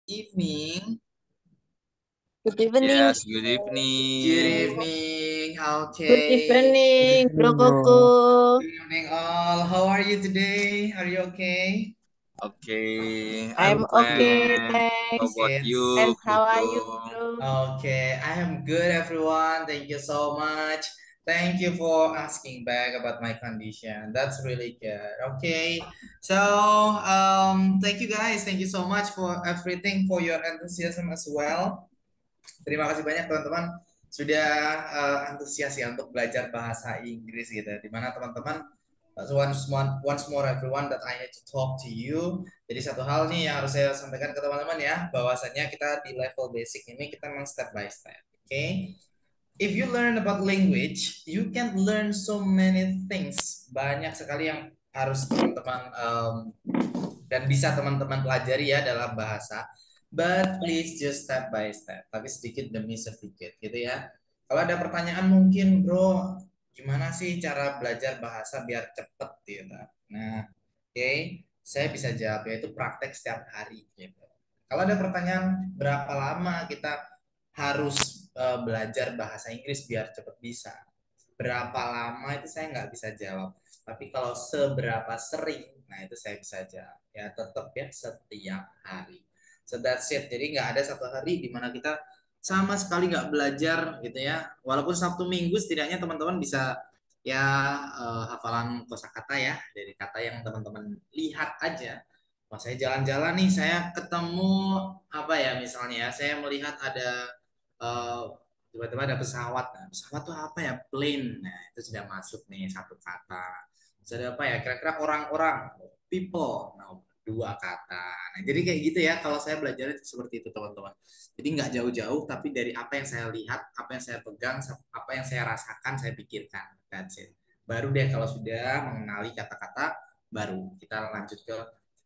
Evening. Good evening. Yes, good Good evening. evening. Good Okay. evening, Bro Hello. Koko. Good evening, all. How are you today? Are you okay? Okay, I'm I'm okay, fine. How thanks. about It's you, And how are you, Koko? bro? okay. I am good, everyone. Thank you so much. Thank you for asking back about my condition. That's really good. Okay. So, thank you guys. Thank you so much for everything, for your enthusiasm as well. Terima kasih banyak teman-teman sudah antusias ya untuk belajar bahasa Inggris gitu. Dimana teman-teman once more everyone that I need to talk to you. Jadi satu hal nih yang harus saya sampaikan ke teman-teman ya, bahwasanya kita di level basic ini kita memang step by step. Oke. Okay? If you learn about language, you can learn so many things. Banyak sekali yang harus teman-teman dan bisa teman-teman pelajari ya dalam bahasa. But please just step by step, tapi sedikit demi sedikit gitu ya. Kalau ada pertanyaan mungkin bro, gimana sih cara belajar bahasa biar cepet gitu. Nah, oke, saya bisa jawab yaitu praktek setiap hari gitu. Kalau ada pertanyaan berapa lama kita harus belajar bahasa Inggris biar cepet bisa, berapa lama itu saya nggak bisa jawab. Tapi kalau seberapa sering, nah itu saya bisa jawab. Ya tetap ya setiap hari. So that's it. Jadi nggak ada satu hari di mana kita sama sekali nggak belajar gitu ya. Walaupun Sabtu Minggu setidaknya teman-teman bisa ya hafalan kosakata ya dari kata yang teman-teman lihat aja. Wah, saya jalan-jalan nih, saya ketemu apa ya misalnya ya, saya melihat ada eh, tiba-tiba ada pesawat. Nah, pesawat tuh apa ya? Plane. Nah, itu sudah masuk nih satu kata. Terus ada apa ya? Kira-kira orang-orang, people. Nah, dua kata. Nah, jadi kayak gitu ya. Kalau saya belajar itu seperti itu, teman-teman. Jadi nggak jauh-jauh, tapi dari apa yang saya lihat, apa yang saya pegang, apa yang saya rasakan, saya pikirkan. That's it. Baru deh kalau sudah mengenali kata-kata, baru kita lanjut ke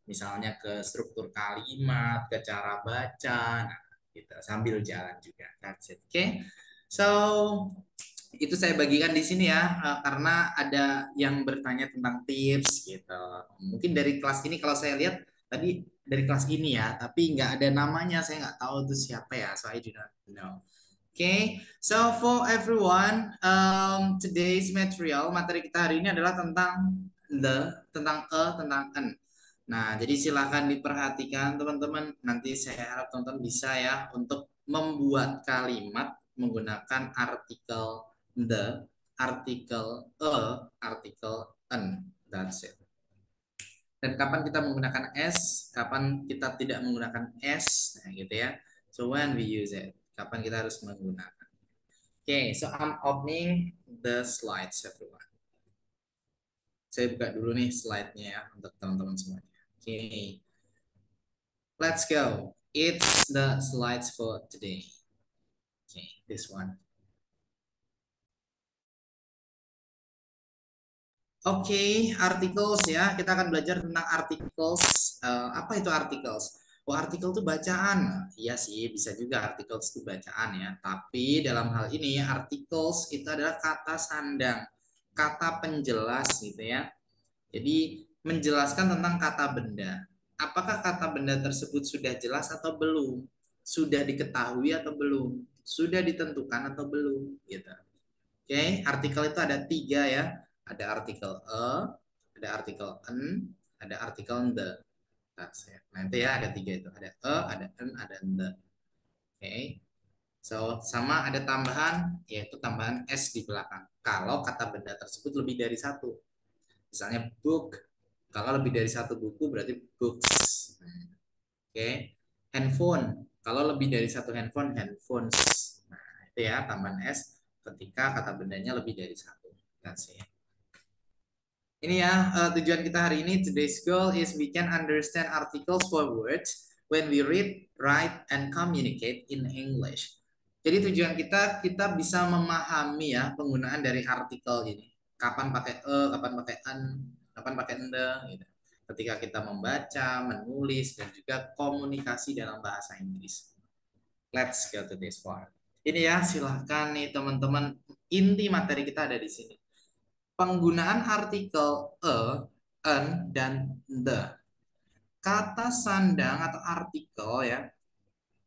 misalnya ke struktur kalimat, ke cara baca, nah, gitu sambil jalan juga. That's it. Oke. Okay? So, itu saya bagikan di sini ya karena ada yang bertanya tentang tips gitu. Mungkin dari kelas ini kalau saya lihat tadi dari kelas ini ya, tapi nggak ada namanya, saya nggak tahu itu siapa ya, so I do not know. Okay, so for everyone, today's material, materi kita hari ini adalah tentang tentang tentang an. Nah, jadi silahkan diperhatikan teman-teman. Nanti saya harap teman-teman bisa ya untuk membuat kalimat menggunakan artikel the, artikel artikel an. That's it. Dan kapan kita menggunakan s, kapan kita tidak menggunakan s, nah gitu ya. So when we use it, kapan kita harus menggunakan. Okay, so I'm opening the slides everyone. Saya buka dulu nih slide-nya ya untuk teman-teman semuanya. Okay, let's go. It's the slides for today. Okay, this one. Oke, articles ya. Kita akan belajar tentang articles. Apa itu articles? Oh, artikel itu bacaan. Iya sih, bisa juga articles itu bacaan ya. Tapi dalam hal ini articles itu adalah kata sandang, kata penjelas gitu ya. Jadi menjelaskan tentang kata benda. Apakah kata benda tersebut sudah jelas atau belum? Sudah diketahui atau belum? Sudah ditentukan atau belum? Gitu. Oke, artikel itu ada tiga ya. Ada artikel ada artikel en, ada artikel the. That's it. Nah itu ya ada tiga itu. Ada ada en, ada the. Oke. So, sama ada tambahan, yaitu tambahan s di belakang. Kalau kata benda tersebut lebih dari satu. Misalnya book. Kalau lebih dari satu buku berarti books. Oke. Handphone. Kalau lebih dari satu handphone, handphones. Nah, itu ya tambahan s ketika kata bendanya lebih dari satu. That's it. Ini ya tujuan kita hari ini. Today's goal is we can understand articles for words when we read, write, and communicate in English. Jadi tujuan kita bisa memahami ya penggunaan dari artikel ini. Kapan pakai kapan pakai an, kapan pakai the, gitu. Ketika kita membaca, menulis, dan juga komunikasi dalam bahasa Inggris. Let's go to this part. Ini ya, silahkan nih teman-teman. Inti materi kita ada di sini. Penggunaan artikel an, dan the. Kata sandang atau artikel ya,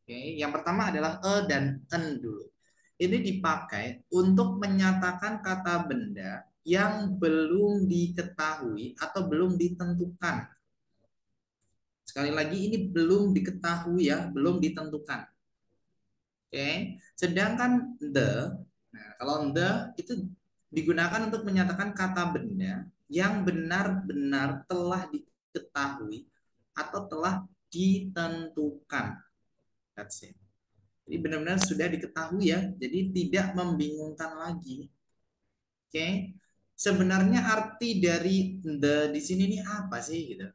Oke, yang pertama adalah dan en dulu. Ini dipakai untuk menyatakan kata benda yang belum diketahui atau belum ditentukan. Sekali lagi ini belum diketahui ya, belum ditentukan. Oke, sedangkan nah kalau the itu digunakan untuk menyatakan kata benda yang benar-benar telah diketahui atau telah ditentukan. That's it. Jadi benar-benar sudah diketahui ya, jadi tidak membingungkan lagi. Oke, sebenarnya arti dari the di sini ini apa sih gitu?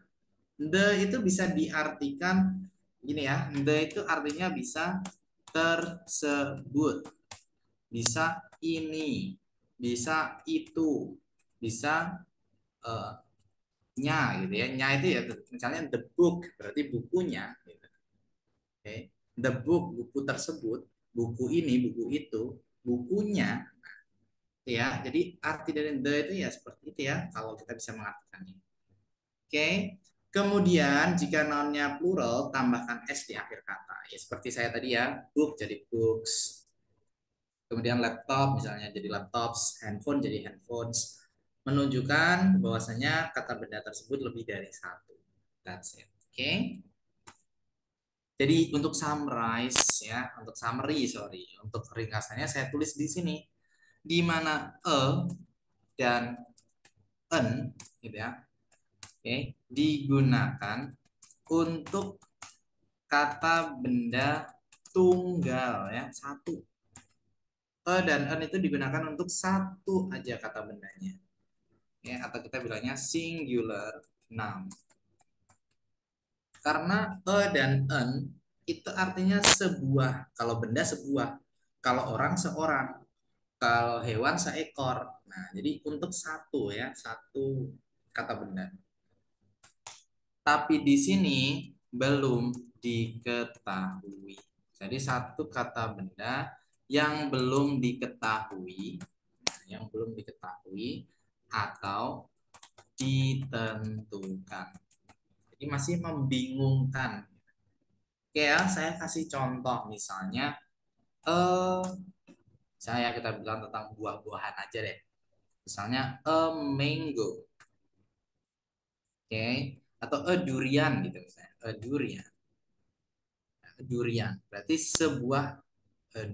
The itu bisa diartikan gini ya, the itu artinya bisa tersebut, bisa ini, bisa itu, bisa eh, nya gitu ya. Nya itu ya misalnya the book berarti bukunya gitu. Oke. The book buku tersebut, buku ini, buku itu, bukunya ya. Jadi arti dari the itu ya seperti itu ya kalau kita bisa mengartikannya. Oke. Kemudian jika nounnya plural tambahkan s di akhir kata. Ya seperti saya tadi ya, book jadi books. Kemudian laptop misalnya jadi laptops, handphone jadi handphones. Menunjukkan bahwasanya kata benda tersebut lebih dari satu. That's it. Oke. Jadi untuk summarize ya, untuk summary sorry, untuk ringkasannya saya tulis di sini di mana dan en gitu ya. Oke, digunakan untuk kata benda tunggal ya, satu. Dan en itu digunakan untuk satu aja kata bendanya. Ya, atau kita bilangnya singular noun. Karena dan en itu artinya sebuah, kalau benda sebuah, kalau orang seorang, kalau hewan seekor. Nah, jadi untuk satu ya, satu kata benda. Tapi di sini belum diketahui. Jadi satu kata benda yang belum diketahui, yang belum diketahui atau ditentukan. Jadi masih membingungkan. Oke ya, saya kasih contoh misalnya eh saya kita bilang tentang buah-buahan aja deh. Misalnya a mango. Oke, atau a durian gitu misalnya. A durian. Durian. Berarti sebuah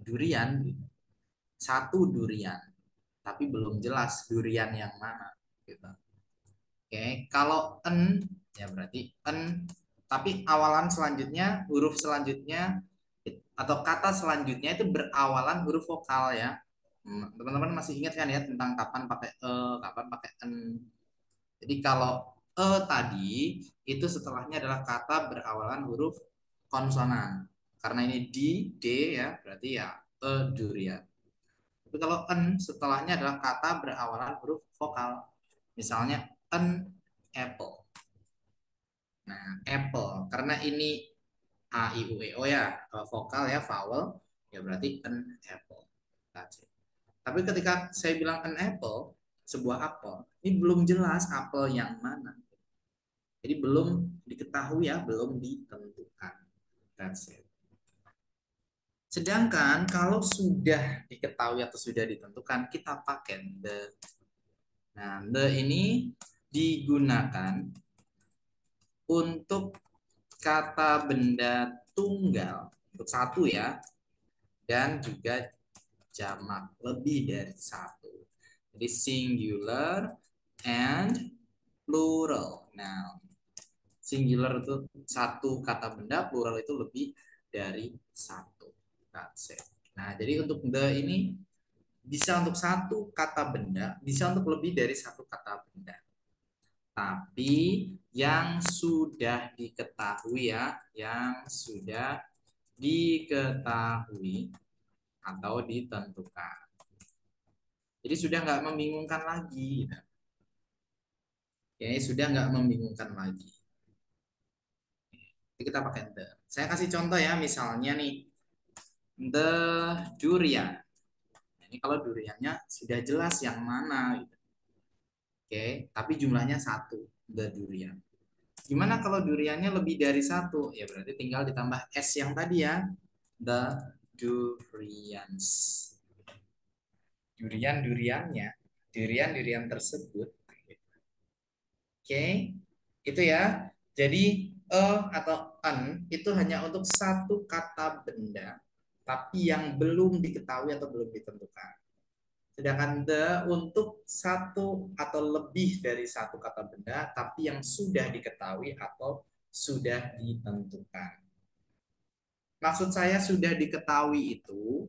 durian gitu. Satu durian, tapi belum jelas durian yang mana gitu. Oke, kalau en ya berarti en tapi awalan selanjutnya, huruf selanjutnya atau kata selanjutnya itu berawalan huruf vokal ya. Teman-teman masih ingat kan ya tentang kapan pakai kapan pakai en. Jadi kalau tadi itu setelahnya adalah kata berawalan huruf konsonan. Karena ini D ya, berarti ya durian. Tapi kalau en setelahnya adalah kata berawalan huruf vokal. Misalnya an apple. Nah, apple karena ini a i u e o ya, vokal ya, vowel, ya berarti an apple. That's it. Tapi ketika saya bilang an apple, sebuah apel, ini belum jelas apel yang mana. Jadi belum diketahui ya, belum ditentukan. That's it. Sedangkan kalau sudah diketahui atau sudah ditentukan, kita pakai the. Nah, the ini digunakan untuk kata benda tunggal, untuk satu ya, dan juga jamak, lebih dari satu. Jadi singular and plural. Nah, singular itu satu kata benda, plural itu lebih dari satu. That's it. Nah, jadi untuk the ini bisa untuk satu kata benda, bisa untuk lebih dari satu kata benda. Tapi yang sudah diketahui ya, yang sudah diketahui atau ditentukan. Jadi sudah nggak membingungkan lagi. Ya, sudah nggak membingungkan lagi. Jadi kita pakai the. Saya kasih contoh ya, misalnya nih, the durian. Ini kalau duriannya sudah jelas yang mana gitu. Oke, tapi jumlahnya satu, the durian. Gimana kalau duriannya lebih dari satu? Ya berarti tinggal ditambah S yang tadi ya. The durians. Durian-duriannya, durian-durian tersebut. Oke, itu ya. Jadi atau an itu hanya untuk satu kata benda, tapi yang belum diketahui atau belum ditentukan. Sedangkan the untuk satu atau lebih dari satu kata benda, tapi yang sudah diketahui atau sudah ditentukan. Maksud saya sudah diketahui itu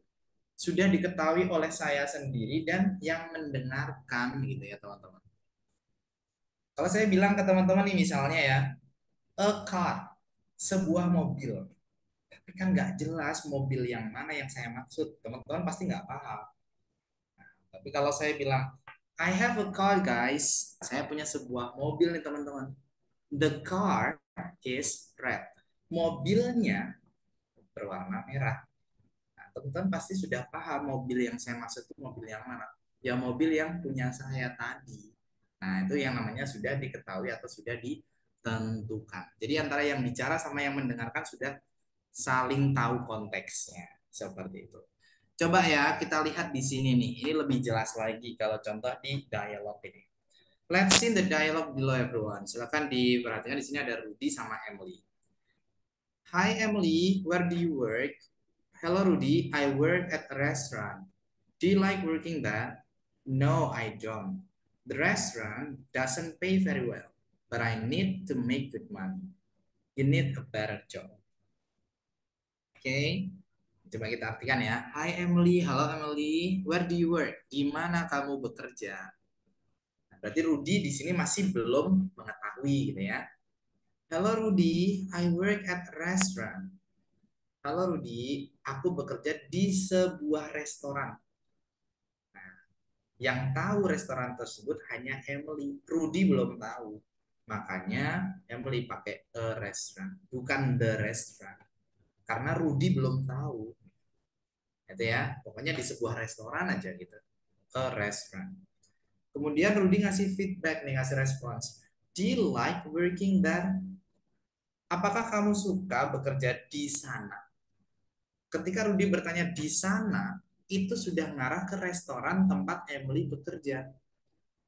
sudah diketahui oleh saya sendiri dan yang mendengarkan gitu ya teman-teman. Kalau saya bilang ke teman-teman nih misalnya ya, a car, sebuah mobil. Tapi kan nggak jelas mobil yang mana yang saya maksud. Teman-teman pasti nggak paham. Tapi kalau saya bilang, I have a car guys. Saya punya sebuah mobil nih teman-teman. The car is red. Mobilnya berwarna merah. Nah, teman-teman pasti sudah paham mobil yang saya maksud itu mobil yang mana. Ya mobil yang punya saya tadi. Nah, itu yang namanya sudah diketahui atau sudah ditentukan. Jadi antara yang bicara sama yang mendengarkan sudah saling tahu konteksnya. Seperti itu. Coba ya kita lihat di sini nih. Ini lebih jelas lagi kalau contoh di dialog ini. Let's see the dialogue below everyone. Silakan diperhatikan di sini ada Rudy sama Emily. Hi Emily, where do you work? Hello Rudy, I work at a restaurant. Do you like working there? No, I don't. The restaurant doesn't pay very well, but I need to make good money. You need a better job. Oke, coba kita artikan ya. Hi Emily, halo Emily, where do you work? Di mana kamu bekerja? Nah, berarti Rudy di sini masih belum mengetahui gitu ya. Hello Rudy, I work at a restaurant. Halo Rudy, aku bekerja di sebuah restoran. Nah, yang tahu restoran tersebut hanya Emily. Rudy belum tahu. Makanya Emily pakai a restaurant, bukan the restaurant. Karena Rudy belum tahu. Itu ya, pokoknya di sebuah restoran aja gitu. A restaurant. Kemudian Rudy ngasih feedback nih, ngasih respons. Do you like working there? Apakah kamu suka bekerja di sana? Ketika Rudy bertanya di sana, itu sudah mengarah ke restoran tempat Emily bekerja.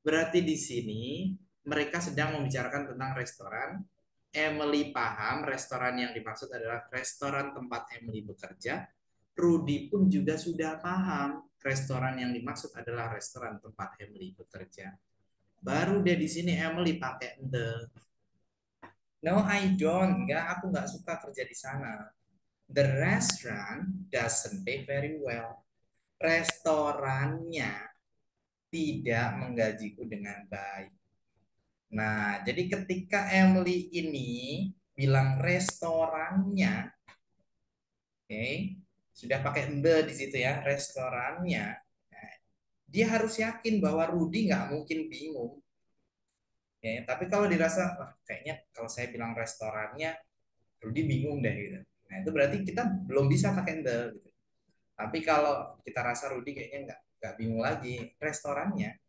Berarti di sini mereka sedang membicarakan tentang restoran. Emily paham restoran yang dimaksud adalah restoran tempat Emily bekerja. Rudy pun juga sudah paham restoran yang dimaksud adalah restoran tempat Emily bekerja. Baru deh di sini Emily pakai the. No, I don't. Enggak, aku nggak suka kerja di sana. The restaurant doesn't pay very well. Restorannya tidak menggajiku dengan baik. Nah, jadi ketika Emily ini bilang restorannya, oke, okay, sudah pakai the di situ ya, restorannya, nah, dia harus yakin bahwa Rudy nggak mungkin bingung. Ya, tapi kalau dirasa, wah, kayaknya kalau saya bilang restorannya, Rudy bingung deh gitu. Nah, itu berarti kita belum bisa pakai the gitu. Tapi kalau kita rasa Rudy kayaknya nggak bingung lagi, restorannya,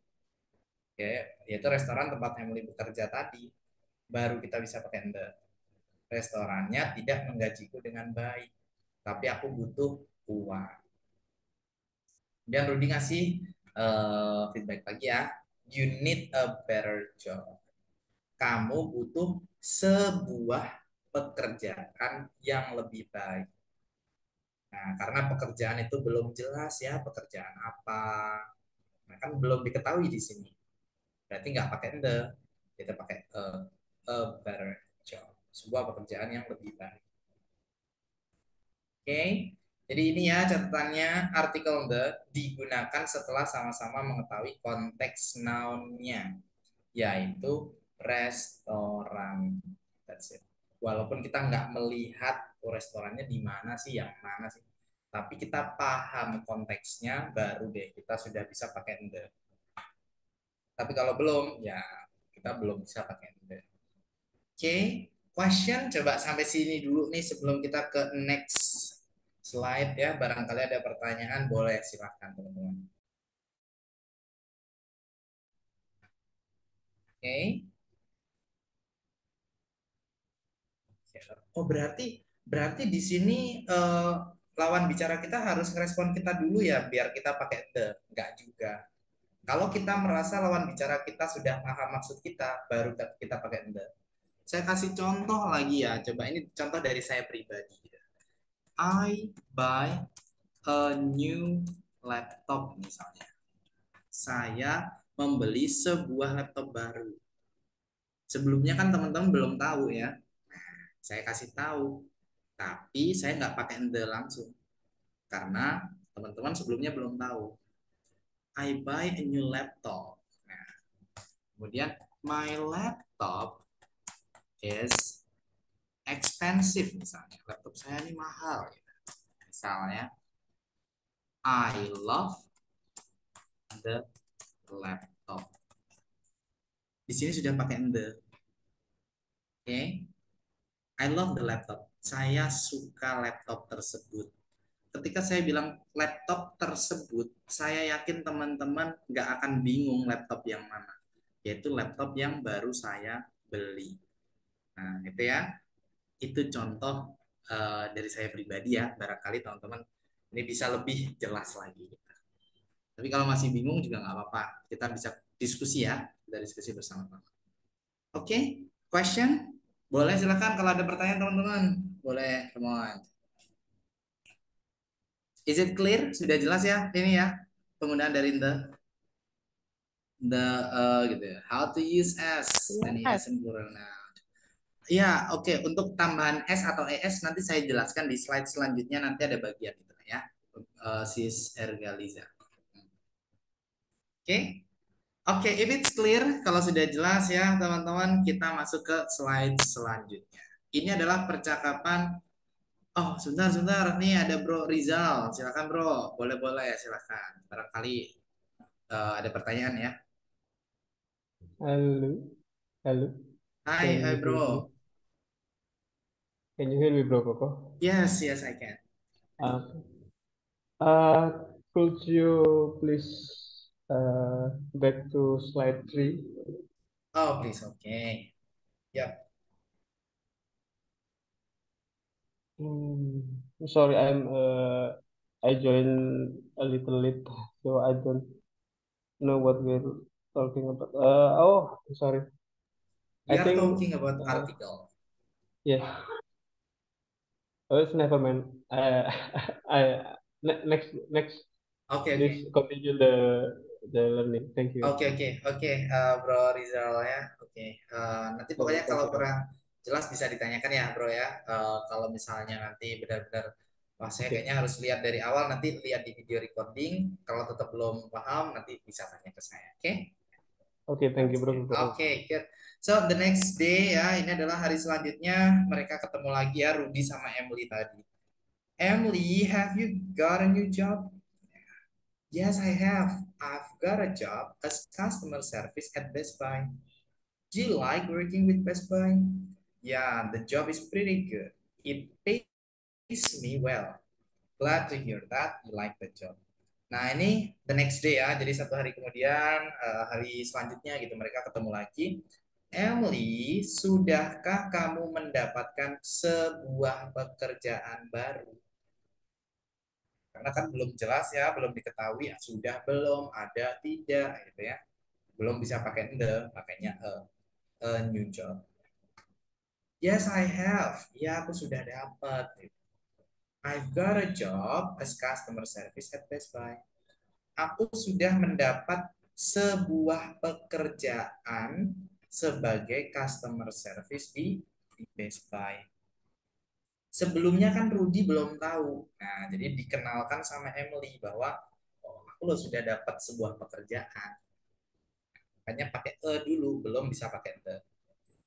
ya, yaitu restoran tempat Emily bekerja tadi, baru kita bisa pakai the. Restorannya tidak menggajiku dengan baik, tapi aku butuh uang. Dan Rudy ngasih feedback lagi ya, you need a better job. Kamu butuh sebuah pekerjaan yang lebih baik. Nah, karena pekerjaan itu belum jelas ya, pekerjaan apa. Nah, kan belum diketahui di sini. Berarti nggak pakai the, kita pakai a better job. Sebuah pekerjaan yang lebih baik. Oke, jadi ini ya catatannya, artikel the digunakan setelah sama-sama mengetahui konteks noun-nya, yaitu restoran. That's it. Walaupun kita nggak melihat restorannya di mana sih, yang mana sih, tapi kita paham konteksnya, baru deh kita sudah bisa pakai the. Tapi kalau belum, ya kita belum bisa pakai the. Oke, question coba sampai sini dulu nih sebelum kita ke next slide ya. Barangkali ada pertanyaan, boleh silahkan teman-teman. Oke. Oh berarti berarti di sini lawan bicara kita harus respon kita dulu ya biar kita pakai the? Enggak juga. Kalau kita merasa lawan bicara kita sudah paham maksud kita, baru kita pakai the. Saya kasih contoh lagi ya. Coba ini contoh dari saya pribadi. I buy a new laptop misalnya. Saya membeli sebuah laptop baru. Sebelumnya kan teman-teman belum tahu ya. Saya kasih tahu. Tapi saya nggak pakai the langsung. Karena teman-teman sebelumnya belum tahu. I buy a new laptop. Nah, kemudian my laptop is expensive misalnya. Laptop saya ini mahal. Misalnya, I love the laptop. Di sini sudah pakai the. Oke. Okay? I love the laptop. Saya suka laptop tersebut. Ketika saya bilang laptop tersebut, saya yakin teman-teman nggak akan bingung laptop yang mana. Yaitu laptop yang baru saya beli. Nah, itu ya. Itu contoh dari saya pribadi ya. Barangkali teman-teman ini bisa lebih jelas lagi. Tapi kalau masih bingung juga nggak apa-apa. Kita bisa diskusi ya. Kita diskusi bersama-sama. Oke, okay? Question? Boleh silakan kalau ada pertanyaan teman-teman. Boleh, come on. Is it clear? Sudah jelas ya ini ya penggunaan dari gitu ya. How to use S dan Yes. ES and plural noun. Ya, oke. Untuk tambahan S atau ES nanti saya jelaskan di slide selanjutnya. Nanti ada bagian itu ya. Sis Ergaliza. Oke. Oke, if it's clear, kalau sudah jelas ya teman-teman, kita masuk ke slide selanjutnya. Ini adalah percakapan. Oh, sebentar. Nih ada Bro Rizal. Silakan Bro. Boleh-boleh ya, silakan. Barangkali ada pertanyaan ya. Hello, hello. Hai, hai Hear me? Bro. Can you hear me, bro, Coco? Yes, I can. Uh, uh, could you please back to slide 3? Oh, please, okay. Yep. Sorry, I joined a little late, so I don't know what we're talking about. Sorry. We I are think talking about article. yes. Oh, it's never mind. I next. Okay. Please continue the learning. Thank you. Oke, Bro Rizal ya. Oke. Nanti pokoknya Thank kalau you. kurang jelas bisa ditanyakan ya, Bro ya. Kalau misalnya nanti benar-benar wah saya kayaknya harus lihat dari awal, nanti lihat di video recording. Kalau tetap belum paham, nanti bisa tanya ke saya. Oke? Oke, thank you, bro. Oke, good. So the next day ya, ini adalah hari selanjutnya mereka ketemu lagi ya Rudy sama Emily tadi. Emily, have you got a new job? Yes, I have. I've got a job as customer service at Best Buy. Do you like working with Best Buy? Yeah, the job is pretty good. It pays me well. Glad to hear that you like the job. Nah, ini the next day ya. Jadi satu hari kemudian, hari selanjutnya gitu mereka ketemu lagi. Emily, sudahkah kamu mendapatkan sebuah pekerjaan baru? Karena kan belum jelas ya, belum diketahui sudah belum, ada tidak gitu ya. Belum bisa pakai the, makanya a new job. Yes, I have. Ya, aku sudah dapat. I've got a job as customer service at Best Buy. Aku sudah mendapat sebuah pekerjaan sebagai customer service di Best Buy. Sebelumnya kan Rudy belum tahu. Nah, jadi dikenalkan sama Emily bahwa oh, aku loh sudah dapat sebuah pekerjaan. Makanya pakai dulu, belum bisa pakai the.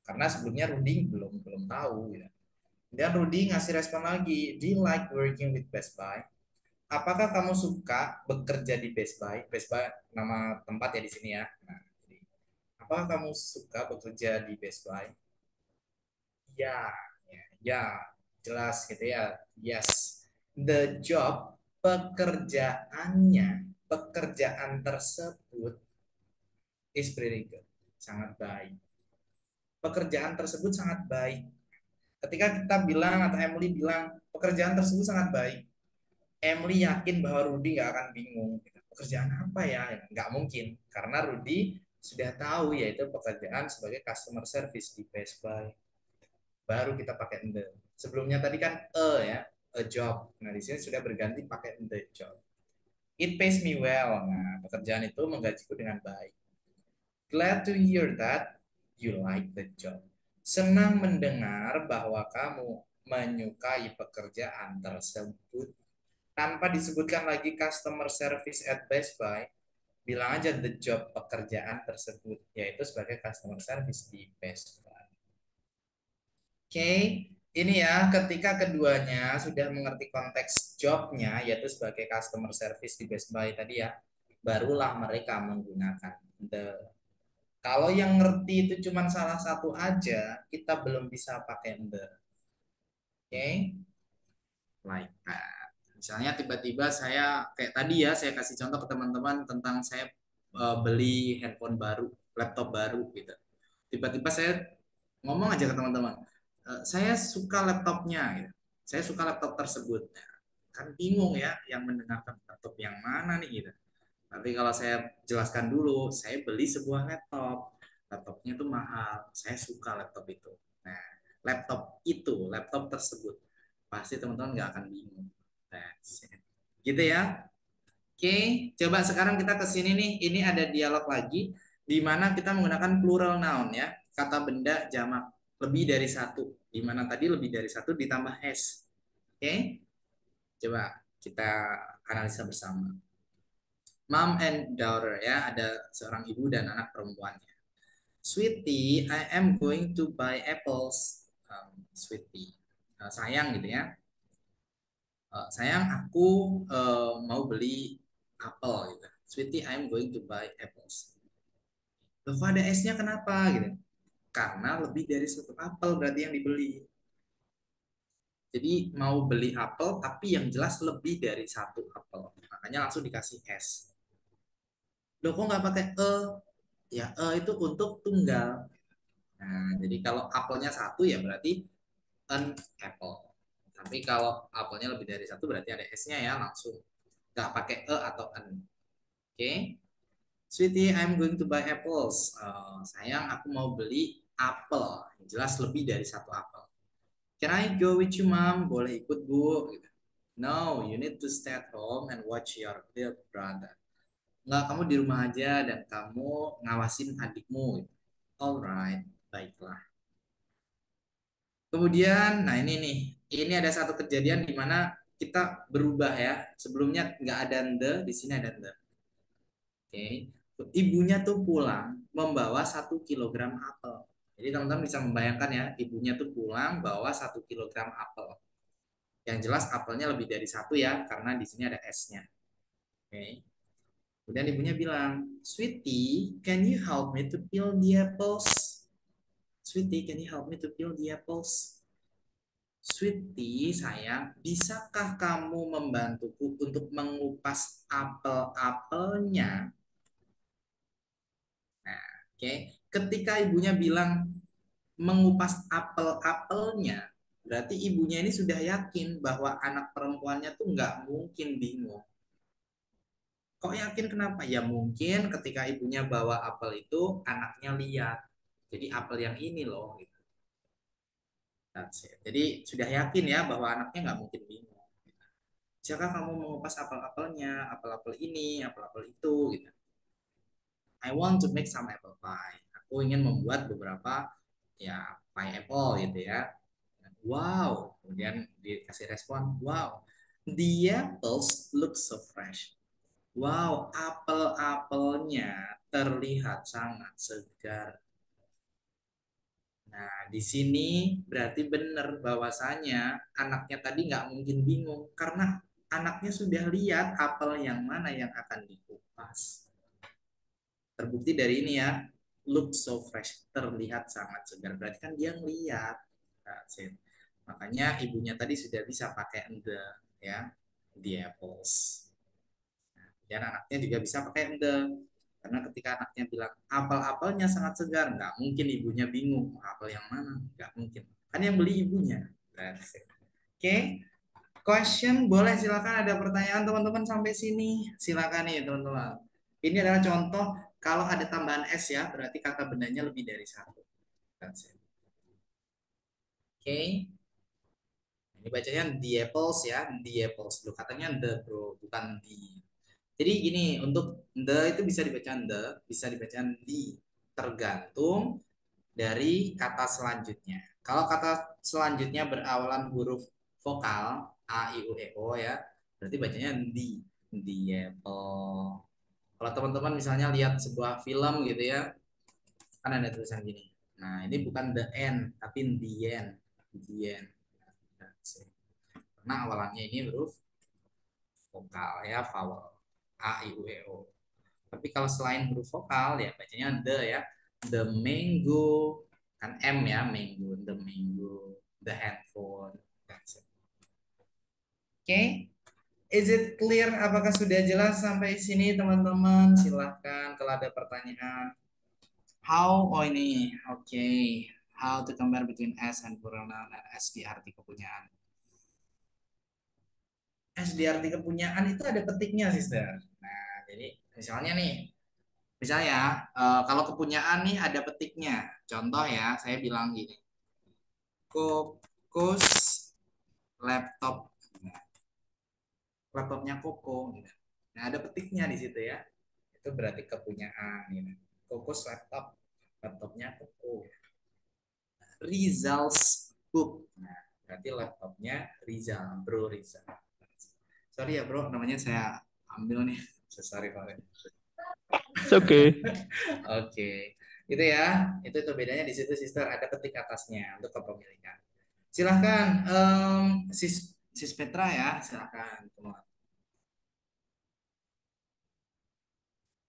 Karena sebelumnya Rudy belum tahu ya. Dan Rudy ngasih respon lagi, do you like working with Best Buy? Apakah kamu suka bekerja di Best Buy? Best Buy nama tempat ya di sini ya. Nah, jadi, apakah kamu suka bekerja di Best Buy? Ya, ya, jelas gitu ya. Yes. The job, pekerjaan tersebut is pretty good. Sangat baik. Pekerjaan tersebut sangat baik. Ketika kita bilang atau Emily bilang pekerjaan tersebut sangat baik, Emily yakin bahwa Rudy nggak akan bingung. Gitu. Pekerjaan apa ya? Nggak mungkin. Karena Rudy sudah tahu yaitu pekerjaan sebagai customer service di Best Buy. Baru kita pakai the. Sebelumnya tadi kan ya, a job. Nah, di sini sudah berganti pakai the job. It pays me well. Nah, pekerjaan itu menggajiku dengan baik. Glad to hear that you like the job. Senang mendengar bahwa kamu menyukai pekerjaan tersebut. Tanpa disebutkan lagi customer service at Best Buy, bilang aja the job pekerjaan tersebut, yaitu sebagai customer service di Best Buy. Oke, ini ya ketika keduanya sudah mengerti konteks jobnya, yaitu sebagai customer service di Best Buy tadi ya, barulah mereka menggunakan the. Kalau yang ngerti itu cuma salah satu aja, kita belum bisa pakai the. Oke, like that. Misalnya tiba-tiba saya kayak tadi ya, saya kasih contoh ke teman-teman tentang saya beli handphone baru, laptop baru gitu. Tiba-tiba saya ngomong aja ke teman-teman, saya suka laptopnya gitu. Saya suka laptop tersebut. Kan bingung ya yang mendengarkan laptop yang mana nih gitu. Tapi kalau saya jelaskan dulu, saya beli sebuah laptop. Laptopnya itu mahal. Saya suka laptop itu. Nah, laptop tersebut. Pasti teman-teman nggak akan bingung. That's it. Gitu ya. Oke, coba sekarang kita ke sini nih. Ini ada dialog lagi di mana kita menggunakan plural noun ya. Kata benda jamak lebih dari satu. Di mana tadi lebih dari satu ditambah s. Oke, coba kita analisa bersama. Mom and daughter ya, ada seorang ibu dan anak perempuannya. Sweetie, I am going to buy apples. Sweetie, sayang gitu ya. Sayang, aku mau beli apel gitu. Sweetie, I am going to buy apples. Loh, kok ada S-nya kenapa gitu? Karena lebih dari satu apel berarti yang dibeli. Jadi mau beli apel tapi yang jelas lebih dari satu apel. Makanya langsung dikasih S. Loh, kok nggak pakai E? Ya, itu untuk tunggal. Nah, jadi kalau apelnya satu ya berarti an apple. Tapi kalau apelnya lebih dari satu berarti ada S-nya ya langsung. Nggak pakai E atau an. Oke. Sweetie, I'm going to buy apples. Sayang, aku mau beli apel. Jelas lebih dari satu apel. Can I go with you, Mom? Boleh ikut, Bu? No, you need to stay at home and watch your little brother. Enggak, kamu di rumah aja dan kamu ngawasin adikmu. Alright, baiklah. Kemudian, nah ini nih, ini ada satu kejadian di mana kita berubah ya. Sebelumnya nggak ada the, di sini ada the. Oke, ibunya tuh pulang membawa 1 kilogram apel. Jadi teman-teman bisa membayangkan ya, ibunya tuh pulang bawa 1 kilogram apel. Yang jelas apelnya lebih dari satu ya, karena di sini ada S-nya. Oke. Kemudian ibunya bilang, Sweetie, can you help me to peel the apples? Sweetie, can you help me to peel the apples? Sweetie, sayang, bisakah kamu membantuku untuk mengupas apel-apelnya? Nah, oke. Ketika ibunya bilang mengupas apel-apelnya, berarti ibunya ini sudah yakin bahwa anak perempuannya tuh nggak mungkin bingung. Kok yakin kenapa? Ya mungkin ketika ibunya bawa apel itu anaknya lihat. Jadi apel yang ini loh. Gitu. That's it. Jadi sudah yakin ya bahwa anaknya nggak mungkin bingung. Jika kamu mengupas apel-apelnya, apel-apel ini, apel-apel itu, gitu. I want to make some apple pie. Aku ingin membuat beberapa ya pie apple gitu ya. Wow. Kemudian dikasih respon, wow. The apples look so fresh. Wow, apel-apelnya terlihat sangat segar. Nah, di sini berarti benar bahwasanya anaknya tadi nggak mungkin bingung karena anaknya sudah lihat apel yang mana yang akan dikupas. Terbukti dari ini ya, look so fresh, terlihat sangat segar. Berarti kan dia ngeliat. Makanya ibunya tadi sudah bisa pakai the ya, the apples. Dan anaknya juga bisa pakai the. Karena ketika anaknya bilang apel-apelnya sangat segar, nggak mungkin ibunya bingung apel yang mana, nggak mungkin. Kan yang beli ibunya. Oke, question boleh, silakan, ada pertanyaan teman-teman sampai sini. Silakan nih teman-teman. Ini adalah contoh kalau ada tambahan S ya, berarti kata bendanya lebih dari satu. That's it. Oke. Ini bacanya the apples ya, the apples. Lu katanya the bro, bukan the. Jadi gini, untuk the itu bisa dibaca the, bisa dibaca the. Tergantung dari kata selanjutnya. Kalau kata selanjutnya berawalan huruf vokal a, i, u, e, o ya, berarti bacanya the apple. Kalau teman-teman misalnya lihat sebuah film gitu ya, kan ada tulisan gini. Nah, ini bukan the end, tapi the end. The end. Karena awalannya ini huruf vokal ya, vowel a, i, u, e, o. Tapi kalau selain huruf vokal ya bacanya the ya. The mango, kan M ya, mango, the mango, the handphone. That's it. Oke, is it clear? Apakah sudah jelas sampai sini teman-teman? Silahkan kalau ada pertanyaan. How, oh ini, oke. How to compare between S and plural noun dan S di arti kepunyaan. S di arti kepunyaan itu ada petiknya, sister. Nah, jadi misalnya nih, misalnya kalau kepunyaan nih ada petiknya. Contoh ya, saya bilang gini. Kokus laptop. Nah, laptopnya Koko gitu. Nah, ada petiknya di situ ya. Itu berarti kepunyaan gitu. Kokus laptop, laptopnya Koko. Rizal's book. Nah, berarti laptopnya Rizal, Bro Rizal. Sorry ya, Bro, namanya saya ambil nih. Sorry, Pak. It's okay. Oke, itu ya, itu bedanya di situ, sister, ada petik atasnya untuk kepemilikan. Silahkan, sis Petra ya, silahkan.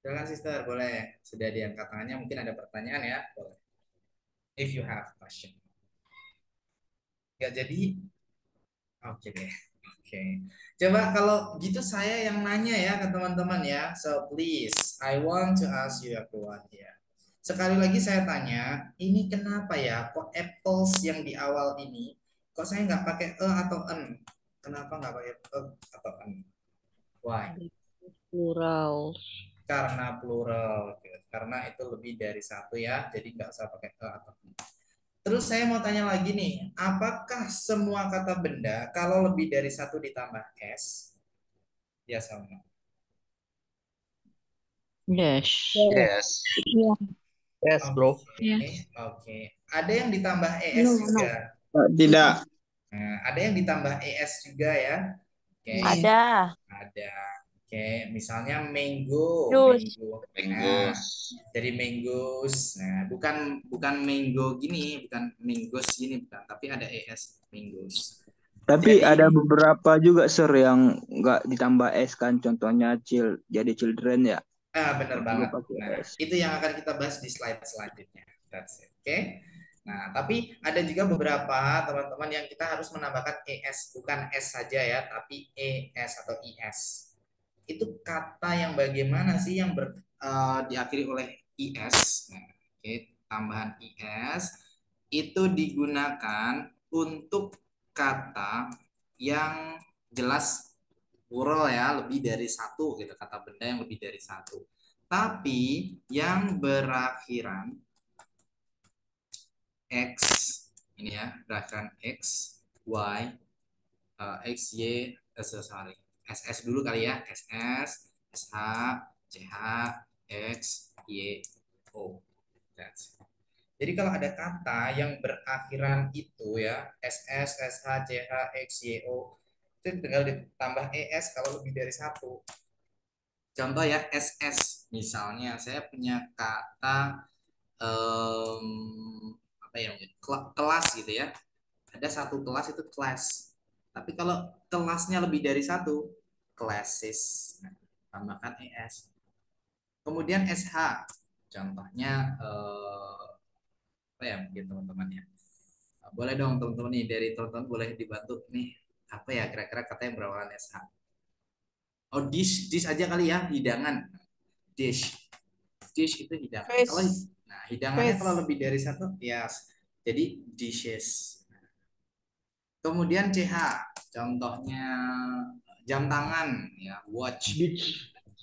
Silahkan sister, boleh. Sudah diangkat tangannya, mungkin ada pertanyaan ya, boleh. If you have question. Gak jadi, oke deh. Oke. Coba kalau gitu saya yang nanya ya ke teman-teman ya. So please, I want to ask you everyone here. Sekali lagi saya tanya, ini kenapa ya kok apples yang di awal ini, kok saya nggak pakai e atau en? Kenapa nggak pakai e atau en? Why? Plural. Karena plural. Karena itu lebih dari satu ya, jadi nggak usah pakai e atau en. Terus saya mau tanya lagi nih, apakah semua kata benda kalau lebih dari satu ditambah s, ya sama? Yes. Yes. Yes, bro. Oke, oke. Ada yang ditambah es juga. Tidak. Nah, ada yang ditambah es juga ya. Oke, Ada. ada. Oke, misalnya mango, Jus. mango. Nah, Mangoes. jadi mangoes. Nah, bukan mango gini, bukan mangoes gini, bukan, tapi ada es, mangoes. Tapi Jadi, ada beberapa juga sir yang nggak ditambah S kan, contohnya jadi children ya. benar Juga banget. pakai Nah, S. itu yang akan kita bahas di slide selanjutnya. That's it. Oke. Nah, tapi ada juga beberapa teman-teman yang kita harus menambahkan ES, bukan S saja ya, tapi ES atau IS. Itu kata yang bagaimana sih yang diakhiri oleh IS? Nah, oke, tambahan IS itu digunakan untuk kata yang jelas plural ya, lebih dari satu gitu, kata benda yang lebih dari satu. Tapi yang berakhiran X, ini ya, berakhiran X, Y, X, Y, sorry, SS dulu kali ya, SS, SH, CH, X, Y, O. That's it. Jadi kalau ada kata yang berakhiran itu ya, SS, SH, CH, X, Y, O, itu tinggal ditambah ES kalau lebih dari satu. Contoh ya, SS. Misalnya saya punya kata apa ya, kelas gitu ya. Ada satu kelas itu kelas. Tapi kalau kelasnya lebih dari satu, classes. Nah, tambahkan ES. Kemudian SH. Contohnya apa ya mungkin teman-teman ya. Boleh dong teman-teman nih, dari teman-teman boleh dibantu nih, apa ya kira-kira kata yang berawalan SH. Oh, dish aja kali ya, hidangan. Dish. Dish itu hidangan. Kalau nah, hidangannya kalau lebih dari satu, ya, jadi dishes. Kemudian CH. Contohnya jam tangan ya, watch.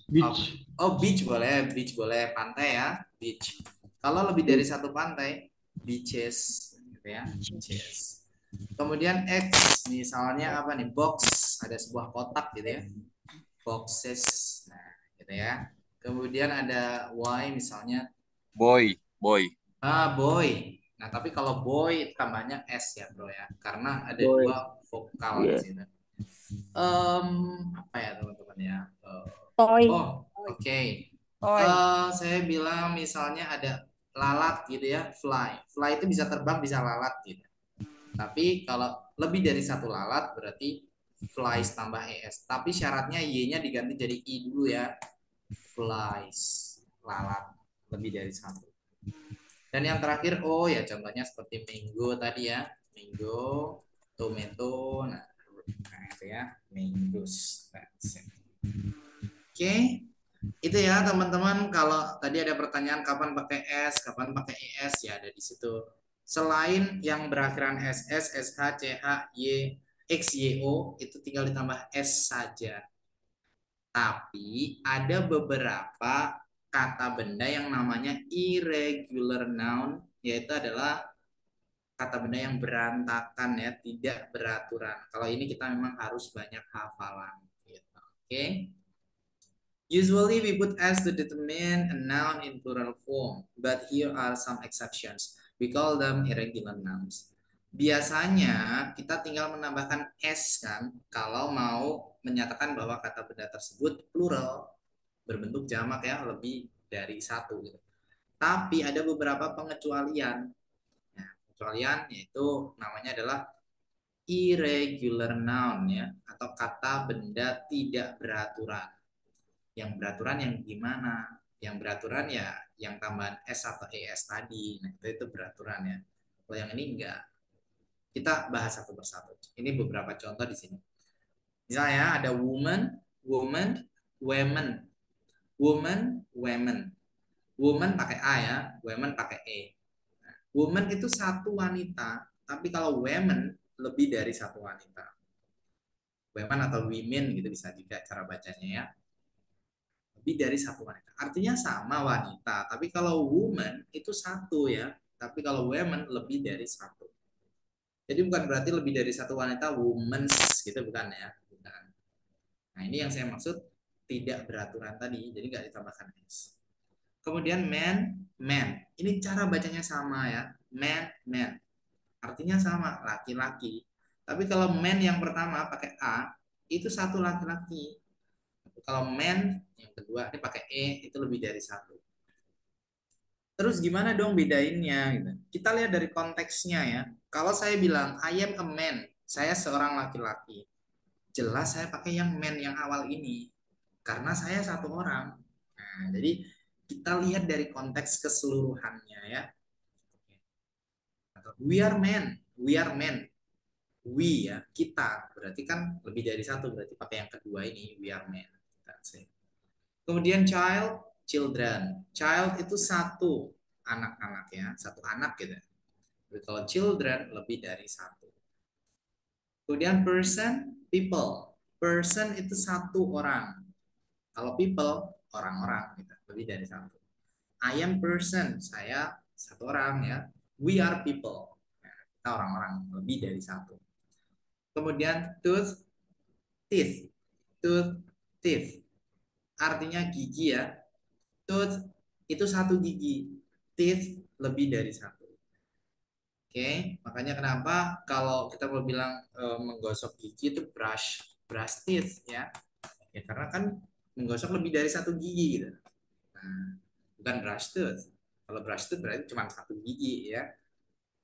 Beach. Oh, beach boleh, pantai ya, beach. Kalau lebih dari satu pantai, beaches, gitu ya, beaches. Kemudian X, misalnya apa nih? Box, ada sebuah kotak gitu ya, boxes, nah, gitu ya. Kemudian ada Y, misalnya Boy. boy. Nah, tapi kalau boy tambahnya S ya, bro ya, karena ada Boy. dua vokal di Iya. sini. Apa ya teman-teman ya? Toy. Oke. Toy. Saya bilang misalnya ada lalat gitu ya, fly. Fly itu bisa terbang, bisa lalat gitu. Tapi kalau lebih dari satu lalat berarti flies tambah es. Tapi syaratnya y-nya diganti jadi i dulu ya. Flies, lalat, lebih dari satu. Dan yang terakhir O ya, contohnya seperti mango tadi ya, mango, tomato, nah itu ya, mangoes. Oke, itu ya teman-teman. Kalau tadi ada pertanyaan kapan pakai S, kapan pakai ES, ya ada di situ. Selain yang berakhiran SS, SH, CH, Y, X, Y, O, itu tinggal ditambah S saja. Tapi ada beberapa kata benda yang namanya irregular noun, yaitu adalah kata benda yang berantakan ya, tidak beraturan. Kalau ini kita memang harus banyak hafalan. Gitu. Oke. Usually we put S to determine a noun in plural form, but here are some exceptions. We call them irregular nouns. Biasanya kita tinggal menambahkan S kan kalau mau menyatakan bahwa kata benda tersebut plural, berbentuk jamak ya, lebih dari satu gitu. Tapi ada beberapa pengecualian. Nah, pengecualian yaitu namanya adalah irregular noun ya, atau kata benda tidak beraturan. Yang beraturan yang gimana? Yang beraturan ya yang tambahan S atau ES tadi. Nah, itu beraturan ya. Kalau yang ini enggak. Kita bahas satu persatu. Ini beberapa contoh di sini. Misalnya ada woman, woman, women. Woman, women. Woman pakai A ya, women pakai E. Nah, woman itu satu wanita, tapi kalau women lebih dari satu wanita. Women atau women gitu bisa juga cara bacanya ya. Lebih dari satu wanita. Artinya sama wanita, tapi kalau woman itu satu ya. Tapi kalau women lebih dari satu. Jadi bukan berarti lebih dari satu wanita women's gitu, bukan ya. Bukan. Nah ini yang saya maksud tidak beraturan tadi, jadi nggak ditambahkan S. Kemudian man, man. Ini cara bacanya sama ya. Man, man. Artinya sama, laki-laki. Tapi kalau man yang pertama pakai A, itu satu laki-laki. Kalau man yang kedua ini pakai E, itu lebih dari satu. Terus gimana dong bedainnya? Gitu. Kita lihat dari konteksnya ya. Kalau saya bilang I am a man, saya seorang laki-laki. Jelas saya pakai yang man yang awal ini. Karena saya satu orang. Nah, jadi kita lihat dari konteks keseluruhannya ya. We are men, we are men. We ya, kita. Berarti kan lebih dari satu, berarti pakai yang kedua ini, we are men. Kemudian child, children. Child itu satu anak-anak ya, satu anak gitu. Jadi kalau children lebih dari satu. Kemudian person, people. Person itu satu orang. Kalau people, orang-orang gitu, lebih dari satu. I am person, saya satu orang ya. We are people, nah, kita orang-orang, lebih dari satu. Kemudian tooth, teeth, tooth, teeth. Artinya gigi ya. Tooth itu satu gigi, teeth lebih dari satu. Oke, makanya kenapa kalau kita mau bilang menggosok gigi itu brush teeth ya. Ya karena kan menggosok lebih dari satu gigi gitu. Nah, bukan brush tooth. Kalau brush tooth berarti cuma satu gigi ya.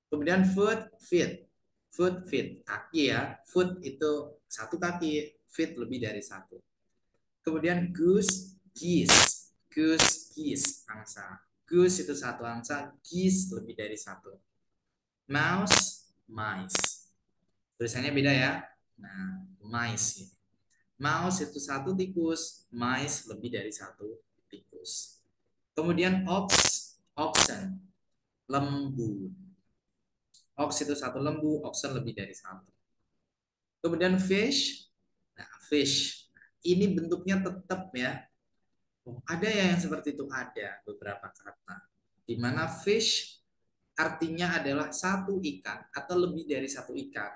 Kemudian foot, feet. Foot, feet. Kaki ya. Foot itu satu kaki, feet lebih dari satu. Kemudian goose, geese. Goose, geese, angsa. Goose itu satu angsa, geese lebih dari satu. Mouse, mice. Tulisannya beda ya. Nah, mice ini. Mouse itu satu tikus, mice lebih dari satu tikus. Kemudian ox, oxen, lembu. Ox itu satu lembu, oxen lebih dari satu. Kemudian fish. Nah, fish. Ini bentuknya tetap ya. Oh, ada ya yang seperti itu, ada beberapa kata. Di mana fish artinya adalah satu ikan atau lebih dari satu ikan.